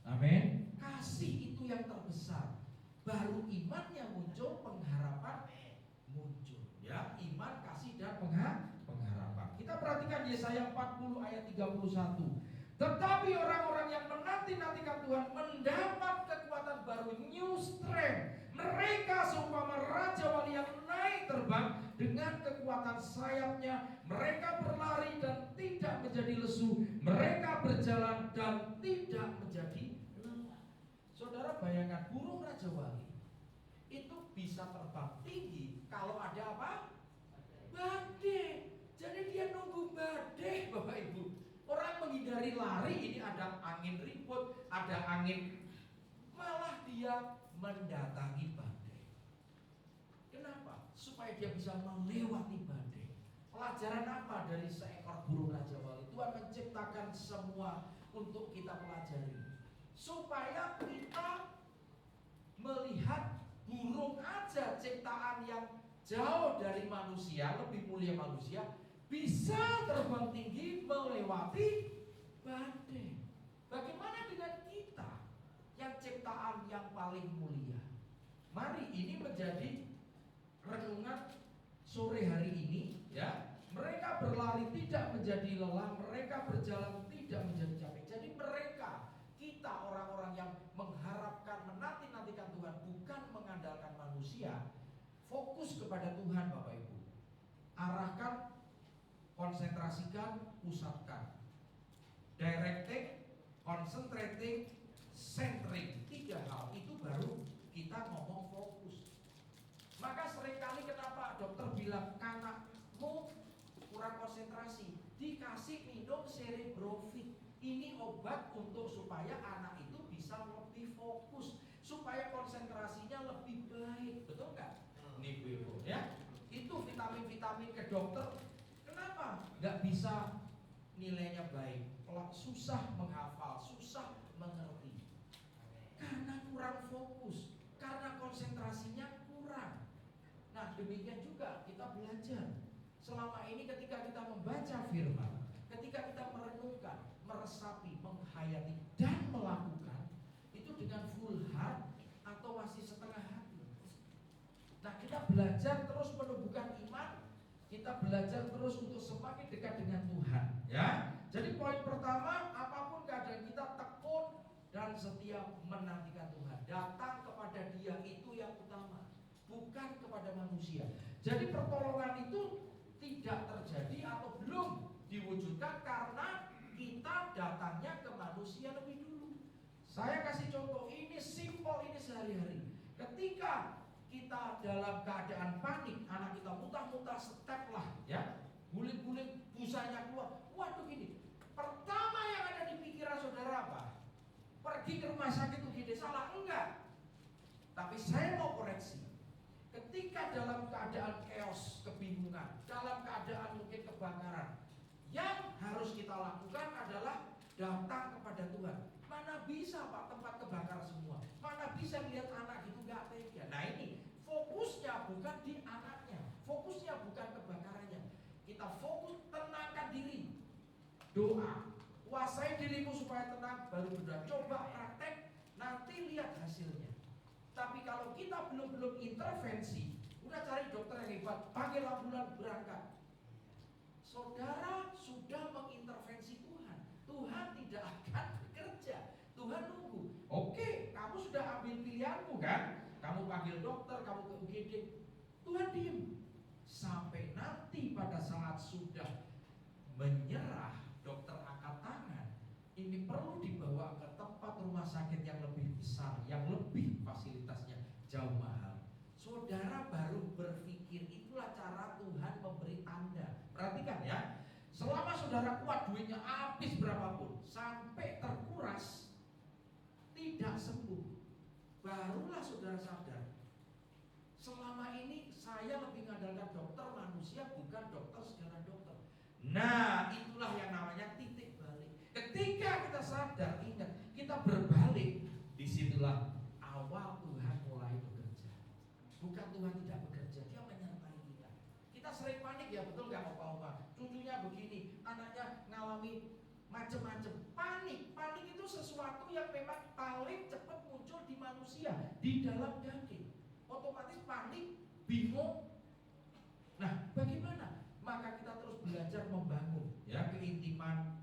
Amin. Kasih itu yang terbesar. Baru imannya muncul, pengharapan muncul. Ya, iman, kasih dan pengharapan. Kita perhatikan Yesaya 40 ayat 31. Tetapi orang-orang yang menanti-nantikan Tuhan mendapat kekuatan baru, new strength. Mereka seumpama raja wali yang naik terbang dengan kekuatan sayapnya. Mereka berlari dan tidak menjadi lesu. Mereka berjalan dan tidak menjadi lelah. Saudara bayangkan burung raja wali itu bisa terbang tinggi kalau ada apa? Badai. Jadi dia nunggu badai, Bapak Ibu. Orang menghindari lari, ini ada angin ribut, ada angin, malah dia mendatangi badai. Kenapa? Supaya dia bisa melewati badai. Pelajaran apa dari seekor burung raja wali? Tuhan menciptakan semua untuk kita pelajari, supaya kita melihat burung aja, ciptaan yang jauh dari manusia, lebih mulia manusia, bisa terbang tinggi melewati badai. Bagaimana dengan kita yang ciptaan yang paling mulia? Mari ini menjadi renungan sore hari ini, ya. Mereka berlari tidak menjadi lelah, mereka berjalan tidak menjadi capek. Jadi mereka, kita orang-orang yang mengharapkan, menanti-nantikan Tuhan, bukan mengandalkan manusia, fokus kepada Tuhan, Bapak Ibu. Arahkan, konsentrasikan, pusatkan. Directing, concentrating, centering. 3 hal itu baru kita ngomong fokus. Maka seringkali kenapa dokter bilang anakmu kurang konsentrasi, dikasih minum cerebrofit. Ini obat untuk supaya anak itu bisa lebih fokus, supaya konsentrasinya lebih baik. Betul nggak? Nih Bu, ya. Itu vitamin-vitamin ke dokter. Kenapa? Nggak bisa nilainya baik, susah menghafal, susah mengerti. Karena kurang fokus, karena konsentrasinya kurang. Nah, demikian juga kita belajar. Selama ini ketika kita membaca firman, ketika kita merenungkan, meresapi, menghayati, dan melakukan, itu dengan full heart atau masih setengah hati. Nah, kita belajar terus menumbuhkan iman, kita belajar terus untuk semakin dekat dengan Tuhan, ya. Jadi poin pertama, apapun keadaan kita, tekun dan setia menantikan Tuhan. Datang kepada Dia, itu yang utama, bukan kepada manusia. Jadi pertolongan itu tidak terjadi atau belum diwujudkan karena kita datangnya ke manusia lebih dulu. Saya kasih contoh, ini simpel, ini sehari-hari. Ketika kita dalam keadaan panik, anak kita muntah-muntah, step lah, ya, guling-guling, busanya keluar. Waduh, gini. Pertama yang ada di pikiran saudara apa? Pergi ke rumah sakit UGD, salah? Enggak. Tapi saya mau koreksi. Ketika dalam keadaan chaos, kebingungan, dalam keadaan mungkin kebakaran, yang harus kita lakukan adalah datang kepada Tuhan. Mana bisa Pak tempat kebakar semua? Mana bisa lihat anak gitu gak tega? Nah ini fokusnya bukan di anaknya, fokusnya bukan kebakarannya. Kita fokus tenangkan diri, doa, kuasai dirimu supaya tenang, baru berdoa. Coba praktek, nanti lihat hasilnya. Tapi kalau kita belum intervensi, udah cari dokter yang hebat, panggil ambulan berangkat. Saudara sudah mengintervensi Tuhan. Tuhan tidak akan bekerja. Tuhan nunggu. Oke, kamu sudah ambil pilihanmu kan? Kamu panggil dokter, kamu ke UGD. Tuhan diem. Sampai nanti pada saat sudah menyerah, dokter angkat tangan. Ini perlu dibawa ke tempat rumah sakit yang lebih besar, yang lebih fasilitasnya jauh mahal. Saudara baru berpikir, itulah cara Tuhan memberi tanda. Perhatikan ya, selama saudara kuat, duitnya habis berapapun, sampai terkuras, tidak sembuh, barulah saudara sadar. Selama ini saya lebih mengandalkan dokter manusia, bukan dokter segala dokter. Nah, itulah yang namanya titik balik. Ketika kita sadar, ingat, kita berbalik, disitulah awal Tuhan mulai bekerja. Bukan Tuhan tidak bekerja, Dia menyertai kita. Kita sering panik, ya betul nggak opa-opa? Cucunya begini, anaknya ngalami macam-macam. Panik itu sesuatu yang memang paling cepat muncul di manusia, di dalam daging. Otomatis panik, bingung. Nah, bagaimana? Maka kita terus belajar membangun, ya, keintiman,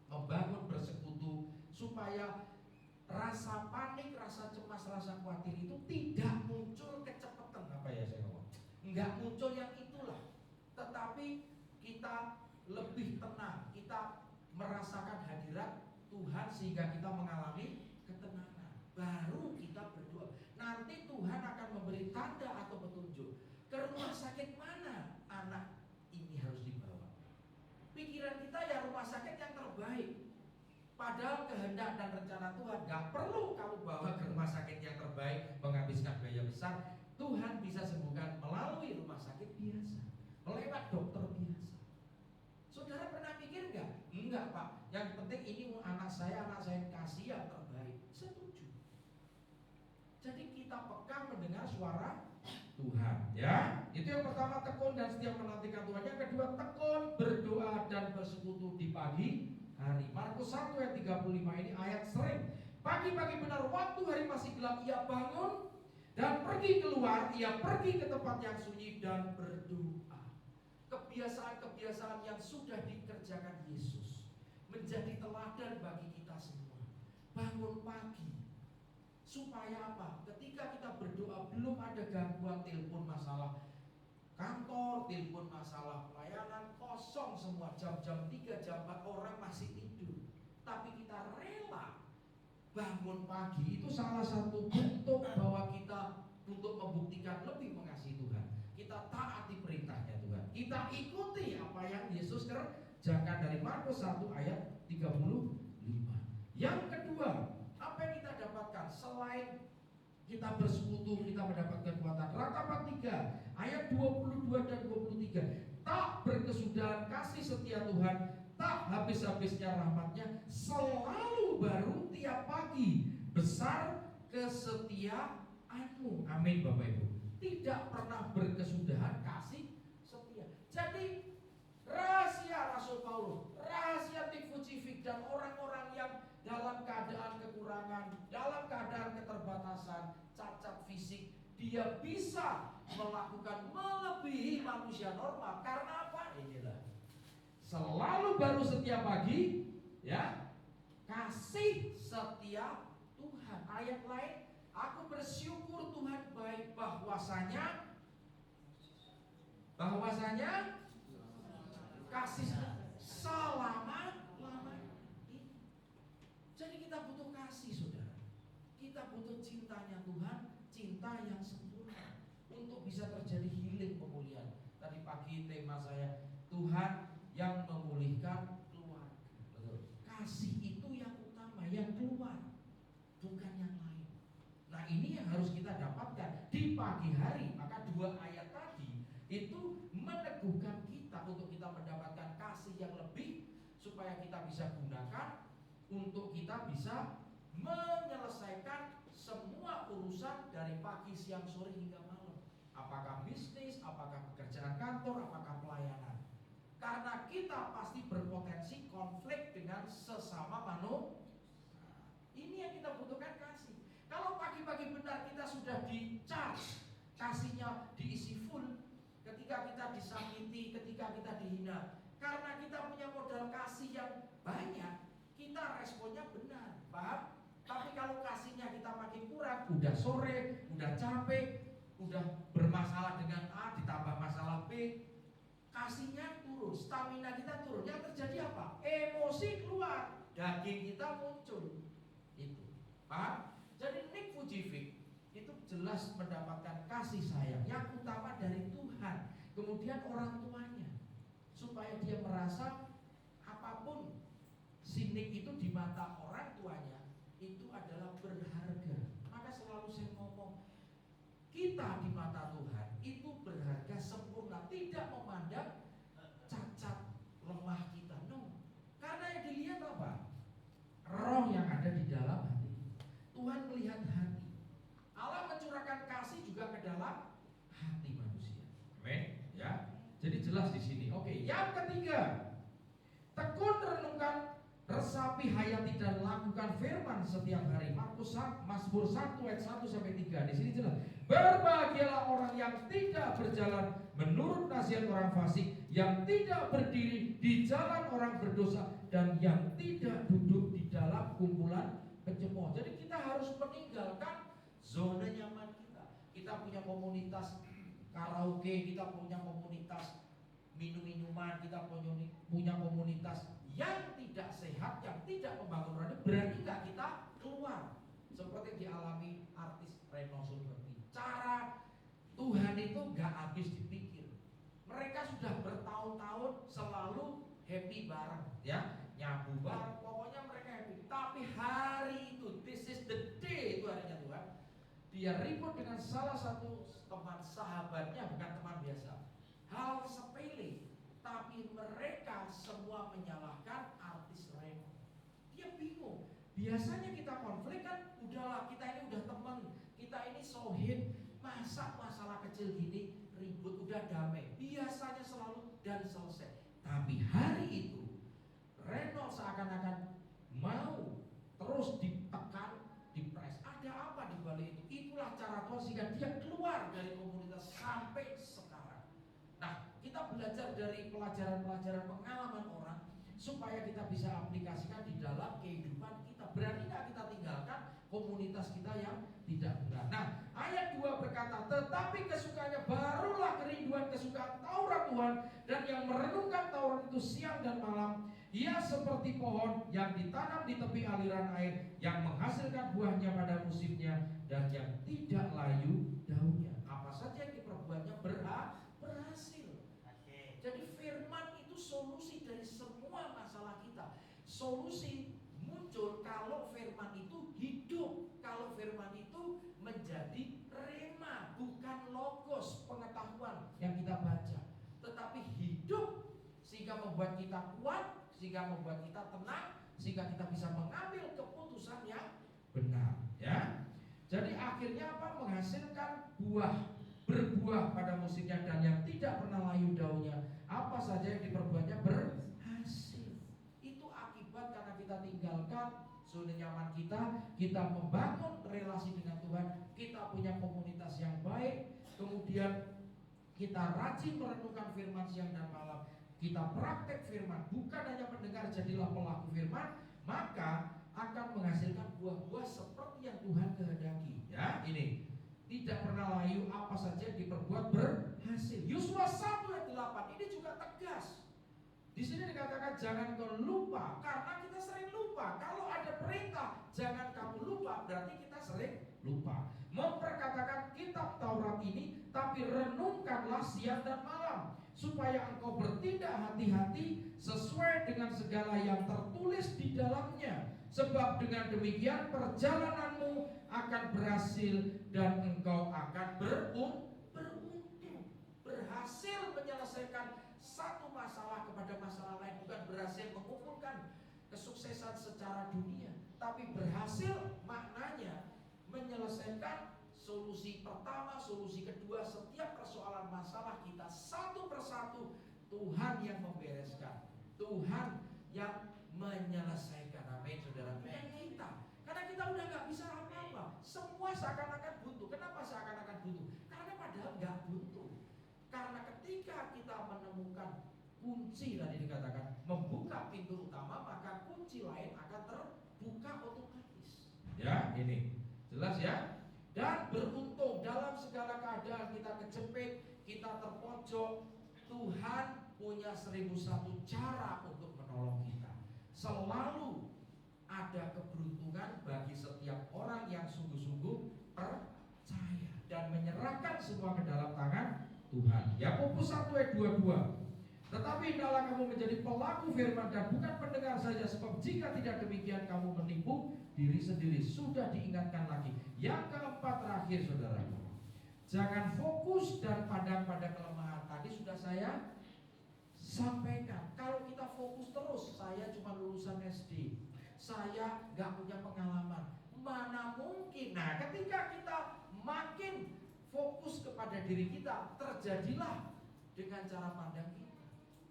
membangun bersekutu supaya rasa panik, rasa cemas, rasa khawatir itu tidak muncul kecepatan. Apa ya saya ngomong? Enggak muncul yang itulah. Tetapi kita lebih tenang, kita merasakan hadirat Tuhan sehingga kita mengalami ketenangan. Baru kita berdoa. Nanti Tuhan akan memberi tanda atau petunjuk. Ke rumah sakit mana anak ini harus dibawa? Pikiran kita ya rumah sakit yang terbaik. Padahal kehendak dan rencana Tuhan gak perlu kamu bawa ke rumah sakit yang terbaik, menghabiskan biaya besar. Tuhan bisa sembuhkan melalui rumah sakit biasa, melewat dokter biasa. Saudara pernah pikir gak? Enggak Pak, yang penting ini anak saya kasih yang terbaik. Setuju. Jadi kita peka mendengar suara Tuhan, ya. Itu yang pertama, tekun dan setia menantikan Tuhan. Yang kedua, tekun, berdoa dan bersekutu di pagi hari. Markus 1 ayat 35 ini ayat sering. Pagi-pagi benar waktu hari masih gelap, ia bangun dan pergi keluar, ia pergi ke tempat yang sunyi dan berdoa. Kebiasaan-kebiasaan yang sudah dikerjakan Yesus menjadi teladan bagi kita semua. Bangun pagi. Supaya apa? Ketika kita berdoa belum ada gangguan telepon masalah kantor, telepon masalah pelayanan, kosong semua, jam-jam 3, jam 4 orang masih tidur. Tapi kita rela bangun pagi, itu salah satu bentuk bahwa kita untuk membuktikan lebih mengasihi Tuhan. Kita taati perintahnya Tuhan, kita ikuti apa yang Yesus kerjakan dari Markus 1 ayat 35. Yang kedua, apa yang kita dapatkan selain kita bersekutu, kita mendapat kekuatan. Ratapan 3 ayat 22 dan 23. Tak berkesudahan kasih setia Tuhan, tak habis-habisnya rahmatnya, selalu baru tiap pagi, besar kesetiaanmu. Amin Bapak Ibu. Tidak pernah berkesudahan kasih setia. Jadi rahasia Rasul Paulus, rahasia Nick Vujicic dan orang-orang yang dalam keadaan kekurangan, dalam keadaan keterbatasan, cacat fisik, dia bisa melakukan melebihi manusia normal. Karena apa? Inilah selalu baru setiap pagi, ya, kasih setia Tuhan. Ayat lain, aku bersyukur Tuhan baik, bahwasanya kasih selama-lamanya. Jadi kita butuh kasih, saudara. Kita butuh cintanya Tuhan, cinta yang sempurna untuk bisa terjadi healing, pemulihan. Tadi pagi tema saya, Tuhan yang memulihkan keluarga. Betul. Kasih itu yang utama, yang keluar, bukan yang lain. Nah, ini yang harus kita dapatkan di pagi hari. Maka 2 ayat tadi itu meneguhkan kita untuk kita mendapatkan kasih yang lebih, supaya kita bisa gunakan untuk kita bisa menyelesaikan semua urusan dari pagi, siang, sore hingga malam. Apakah bisnis, apakah pekerjaan kantor, apakah pelayanan. Karena kita pasti berpotensi konflik dengan sesama manusia. Ini yang kita butuhkan, kasih. Kalau pagi-pagi benar kita sudah di-charge, kasihnya diisi full, ketika kita disakiti, ketika kita dihina, karena kita punya modal kasih yang banyak, kita responnya benar, paham? Tapi kalau kasihnya kita makin kurang, udah sore, udah capek, udah bermasalah dengan A ditambah masalah B, kasihnya turun, stamina kita turun. Yang terjadi apa? Emosi keluar, daging kita muncul. Itu, paham? Jadi Nick Vujicic itu jelas mendapatkan kasih sayang yang utama dari Tuhan, kemudian orang tuanya, supaya dia merasa apapun si Nick itu di mata orang tuanya itu adalah berharga. Maka selalu saya ngomong, kita di mata Tuhan itu berharga sempurna, tidak memandang cacat lemah kita. No. Karena yang dilihat apa? Roh yang ada di dalam hati. Tuhan melihat hati. Allah mencurahkan kasih juga ke dalam hati manusia. Amin. Ya. Jadi jelas di sini. Oke, yang ketiga, tekun renungkan, resapi, hayati dan lakukan firman setiap hari. Mazmur 1 ayat 1 sampai 3. Di sini jelas. Berbahagialah orang yang tidak berjalan menurut nasihat orang fasik, yang tidak berdiri di jalan orang berdosa, dan yang tidak duduk di dalam kumpulan pencemooh. Jadi kita harus meninggalkan zona nyaman kita. Kita punya komunitas karaoke, kita punya komunitas minum-minuman, kita punya komunitas yang tidak sehat, yang tidak membangun rohani. Berani nggak kita keluar? Seperti yang dialami artis Reno Sulberti. Cara Tuhan itu nggak habis dipikir. Mereka sudah bertahun-tahun selalu happy bareng, ya, nyabu bareng, pokoknya mereka happy. Tapi hari itu, this is the day, itu harinya Tuhan. Dia ribut dengan salah satu teman sahabatnya, bukan teman biasa. Hal sepele, tapi mereka semua menyalahkan artis Reno. Dia bingung. Biasanya kita konflik kan, udahlah, kita ini udah teman, kita ini sohib, masa masalah kecil gini ribut, udah damai. Biasanya selalu dan selesai. Tapi hari itu Reno seakan-akan mau terus ditekan, dipres. Ada apa di balik itu? Itulah cara Tuhan sehingga dia keluar dari komunitas sampai sekarang. Nah, kita belajar dari pelajaran-pelajaran pengalaman orang supaya kita bisa aplikasikan di dalam kehidupan kita. Berani nggak kita tinggalkan komunitas kita yang tidak benar? Nah, ayat 2 berkata, tetapi kesukaannya barulah kerinduan kesukaan Taurat Tuhan, dan yang merenungkan Taurat itu siang dan malam. Ia seperti pohon yang ditanam di tepi aliran air, yang menghasilkan buahnya pada musimnya, dan yang tidak layu daunnya. Apa saja yang diperbuatnya berhasil. Jadi firman itu solusi dari semua masalah kita. Solusi muncul kalau firman itu hidup. hidup kalau firman itu menjadi rema, bukan logos pengetahuan yang kita baca, tetapi hidup sehingga membuat kita kuat, sehingga membuat kita tenang, sehingga kita bisa mengambil keputusan yang benar, ya. Jadi akhirnya apa? Menghasilkan berbuah pada musimnya, dan yang tidak pernah layu daunnya. Apa saja yang diperbuatnya berhasil. Itu akibat karena kita tinggalkan zona nyaman kita membangun relasi dengan Tuhan, kita punya komunitas yang baik, kemudian kita rajin merenungkan firman siang dan malam, kita praktek firman, bukan hanya mendengar, jadilah pelaku firman, maka akan menghasilkan buah-buah seperti yang Tuhan kehendaki. Ya, ini tidak pernah layu, apa saja diperbuat berhasil. Yosua 1 ayat 8 ini juga tegas. Di sini dikatakan jangan kau lupa, karena kita sering lupa. Kalau ada perintah jangan kamu lupa, berarti kita sering lupa. Memperkatakan kitab Taurat ini, tapi renungkanlah siang dan malam, supaya engkau bertindak hati-hati sesuai dengan segala yang tertulis di dalamnya. Sebab dengan demikian perjalananmu akan berhasil dan engkau akan beruntung. Berhasil menyelesaikan satu masalah kepada masalah lain, bukan berhasil mengumpulkan kesuksesan secara dunia, tapi berhasil maknanya menyelesaikan solusi pertama, solusi kedua, setiap persoalan masalah kita satu persatu. Tuhan yang membereskan, Tuhan yang menyelesaikan. Amin, saudara. Bukan kita, karena kita udah gak bisa apa-apa. Semua seakan-akan buntu. Kenapa seakan-akan buntu? Karena padahal gak buntu. Karena ketika kita menemukan kunci, tadi dikatakan membuka pintu utama, maka kunci lain akan terbuka otomatis. Ya, ini jelas ya. Dan beruntung dalam segala keadaan, kita kejepit, kita terpojok, Tuhan punya 1001 cara untuk menolong kita. Selalu ada keberuntungan bagi setiap orang yang sungguh-sungguh percaya dan menyerahkan semua ke dalam tangan Tuhan. Yakobus 1 ayat 22. Tetapi hendaklah kamu menjadi pelaku firman dan bukan pendengar saja, sebab jika tidak demikian kamu menipu diri sendiri. Sudah diingatkan lagi. Yang keempat terakhir, saudara, jangan fokus dan pandang pada kelemahan. Tadi sudah saya sampaikan, kalau kita fokus terus, saya cuma lulusan SD, saya gak punya pengalaman, mana mungkin. Nah, ketika kita makin fokus kepada diri kita, terjadilah dengan cara pandang kita.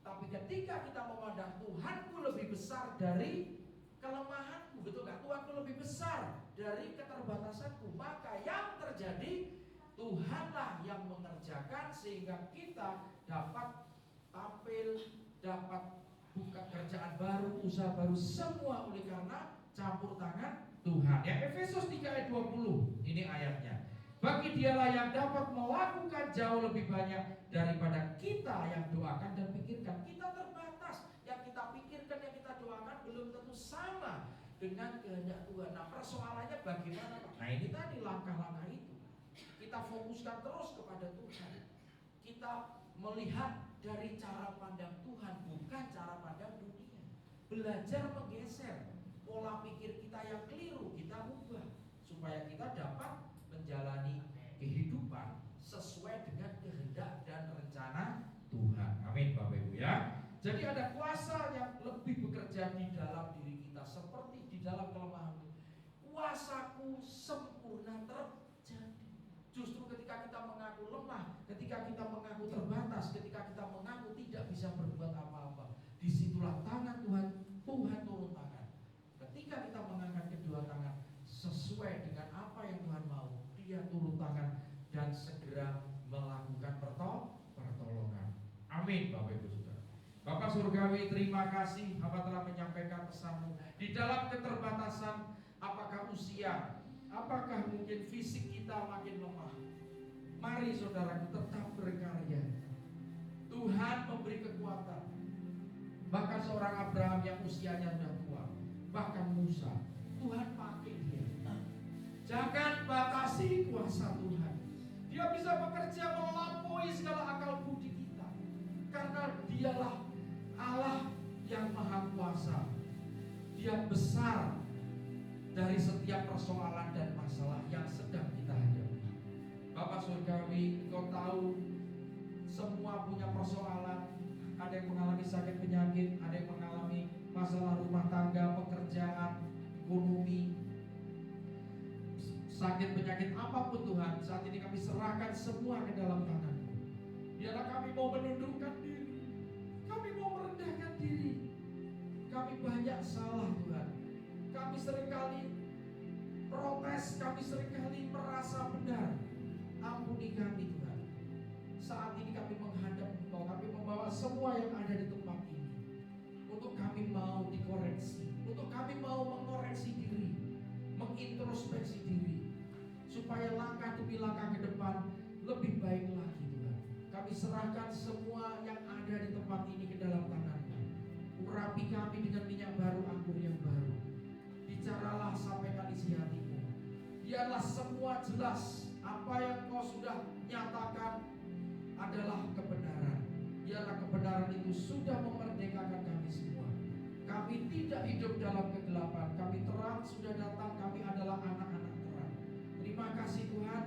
Tapi ketika kita memandang Tuhanku lebih besar dari kelemahanku, betul gak? Tuhanku lebih besar dari keterbatasanku, maka yang terjadi, Tuhanlah yang mengerjakan sehingga kita dapat tampil, dapat buka kerjaan baru, usaha baru, semua oleh karena campur tangan Tuhan. Ya, Efesus 3 ayat 20, ini ayatnya. Bagi dialah yang dapat melakukan jauh lebih banyak daripada kita yang doakan dan pikirkan. Kita terbatas, yang kita pikirkan, yang kita doakan belum tentu sama dengan kehendak Tuhan. Nah, persoalannya bagaimana? Nah, ini tadi langkah-langkah itu. Kita fokuskan terus kepada Tuhan. Kita melihat dari cara pandang Tuhan, bukan cara pandang dunia. Belajar menggeser pola pikir kita yang keliru, kita ubah supaya kita dapat menjalani kehidupan sesuai dengan kehendak dan rencana Tuhan. Amin, Bapak Ibu ya. Jadi ada kuasa yang lebih bekerja di dalam diri kita, seperti di dalam kelemahan. Kuasaku sempurna terjadi. Justru ketika kita mengaku lemah, ketika kita mengaku terbatas, ketika kita mengaku tidak bisa berbuat apa-apa, disitulah tangan Tuhan turun tangan. Ketika kita mengangkat kedua tangan sesuai dengan apa yang Tuhan mau, Dia turun tangan dan segera melakukan pertolongan. Amin, Bapak Ibu Saudara. Bapak Surgawi, terima kasih Bapak telah menyampaikan pesan-Mu. Di dalam keterbatasan, apakah usia, apakah mungkin fisik kita makin lemah, mari saudaraku tetap berkarya. Tuhan memberi kekuatan. Bahkan seorang Abraham yang usianya sudah tua, bahkan Musa, Tuhan pakai dia. Jangan batasi kuasa Tuhan. Dia bisa bekerja melampaui segala akal budi kita, karena Dialah Allah yang maha kuasa. Dia besar dari setiap persoalan dan masalah yang sedang kita hadapi. Bapak Surgawi, Engkau tahu semua punya persoalan. Ada yang mengalami sakit penyakit, ada yang mengalami masalah rumah tangga, pekerjaan, ekonomi, sakit penyakit apapun Tuhan. Saat ini kami serahkan semua ke dalam tangan-Mu. Biarlah kami mau menundukkan diri, kami mau merendahkan diri. Kami banyak salah Tuhan. Kami seringkali protes, kami seringkali merasa benar. Ampuni kami Tuhan. Saat ini kami menghadap Engkau, kami membawa semua yang ada di tempat ini. Untuk kami mau dikoreksi, untuk kami mau mengoreksi diri, mengintrospeksi diri, supaya langkah demi langkah ke depan lebih baik lagi Tuhan. Kami serahkan semua yang ada di tempat ini ke dalam tangan-Mu. Urapi kami dengan minyak baru, anggur yang baru. Bicaralah, sampaikan isi hati-Mu. Biarlah semua jelas apa yang Kau sudah nyatakan adalah kebenaran. Biarlah kebenaran itu sudah memerdekakan kami semua. Kami tidak hidup dalam kegelapan. Kami terang sudah datang. Kami adalah anak-anak terang. Terima kasih Tuhan.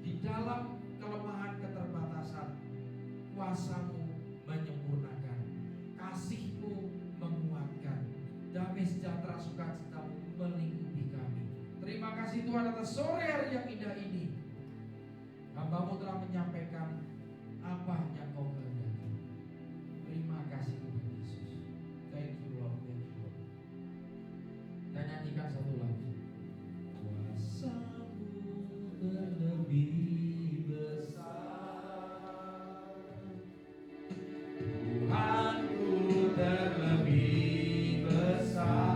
Di dalam kelemahan keterbatasan, kuasa-Mu menyempurnakan, kasih-Mu menguatkan, damai sejahtera sukacita-Mu melingkupi kami. Terima kasih Tuhan atas sore hari yang indah ini. Hamba-Mu telah menyampaikan apa yang Kau kehendaki. Terima kasih Tuhan Yesus. Thank you Lord, thank you Lord. Kita nyanyikan satu lagi. Kuasa-Mu terlebih besar, Tuhanku terlebih besar.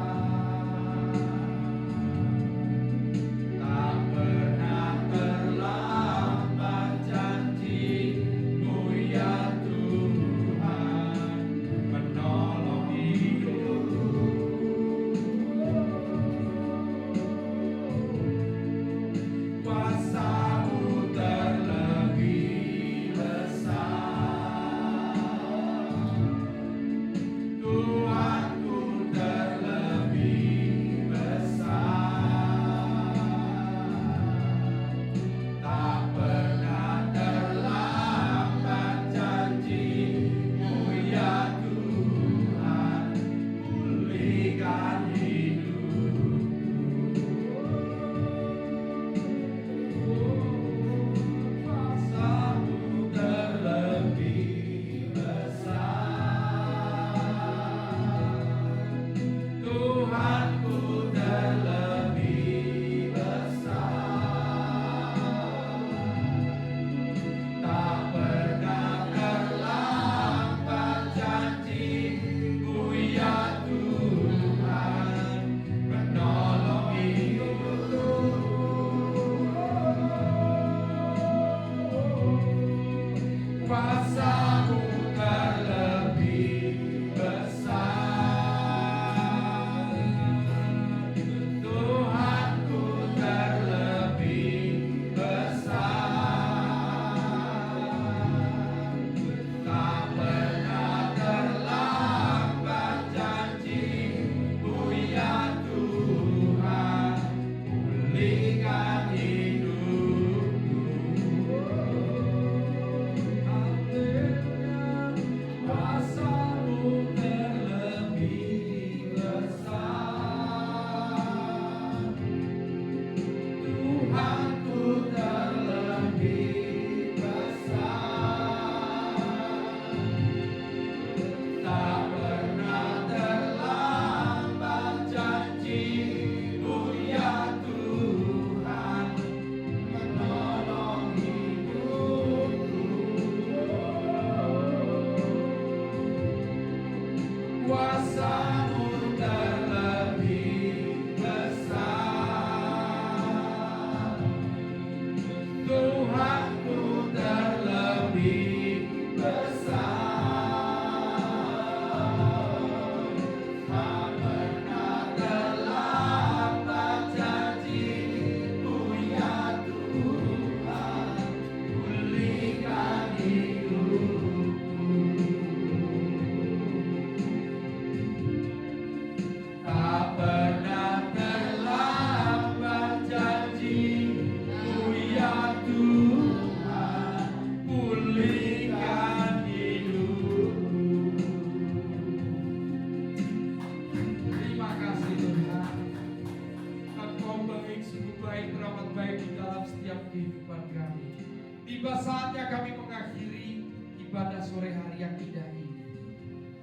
Tiba saatnya kami mengakhiri ibadah sore hari yang indah ini.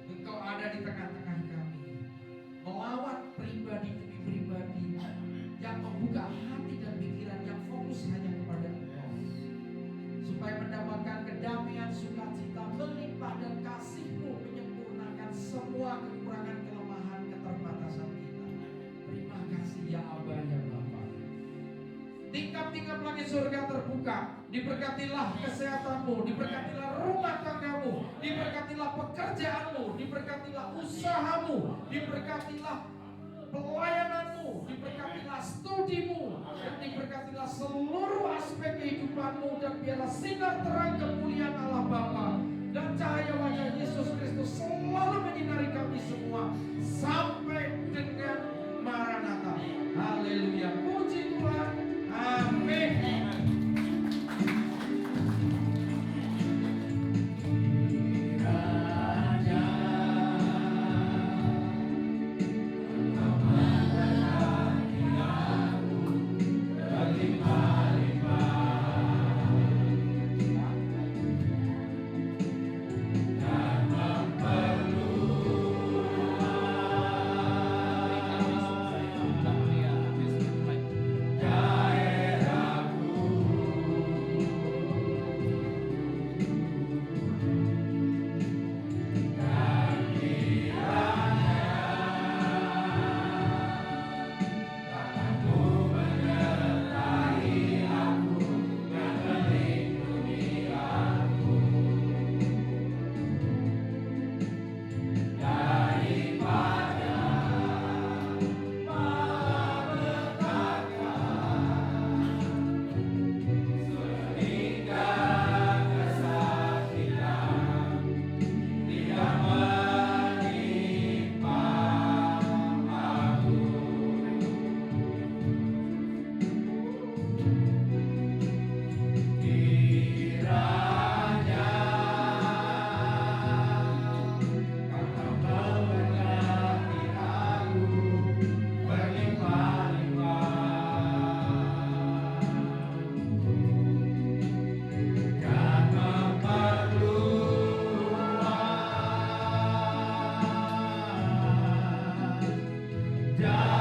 Engkau ada di tengah-tengah kami, melawat pribadi demi pribadi yang membuka hati dan pikiran yang fokus hanya kepada Engkau, supaya mendapatkan kedamaian, sukacita, melimpah dan kasih-Mu menyempurnakan semua kekurangan, kelemahan, keterbatasan kita. Terima kasih ya Aba ya Bapa. Tingkap-tingkap langit surga terbuka. Diberkatilah kesehatanmu, diberkatilah rumah tanggamu, diberkatilah pekerjaanmu, diberkatilah usahamu, diberkatilah pelayananmu, diberkatilah studimu, dan diberkatilah seluruh aspek kehidupanmu. Dan biarlah sinar terang kemuliaan Allah Bapa dan cahaya wajah Yesus Kristus selalu menyinari kami semua sampai dengan Maranatha. Haleluya, puji Tuhan. Amin. Yeah.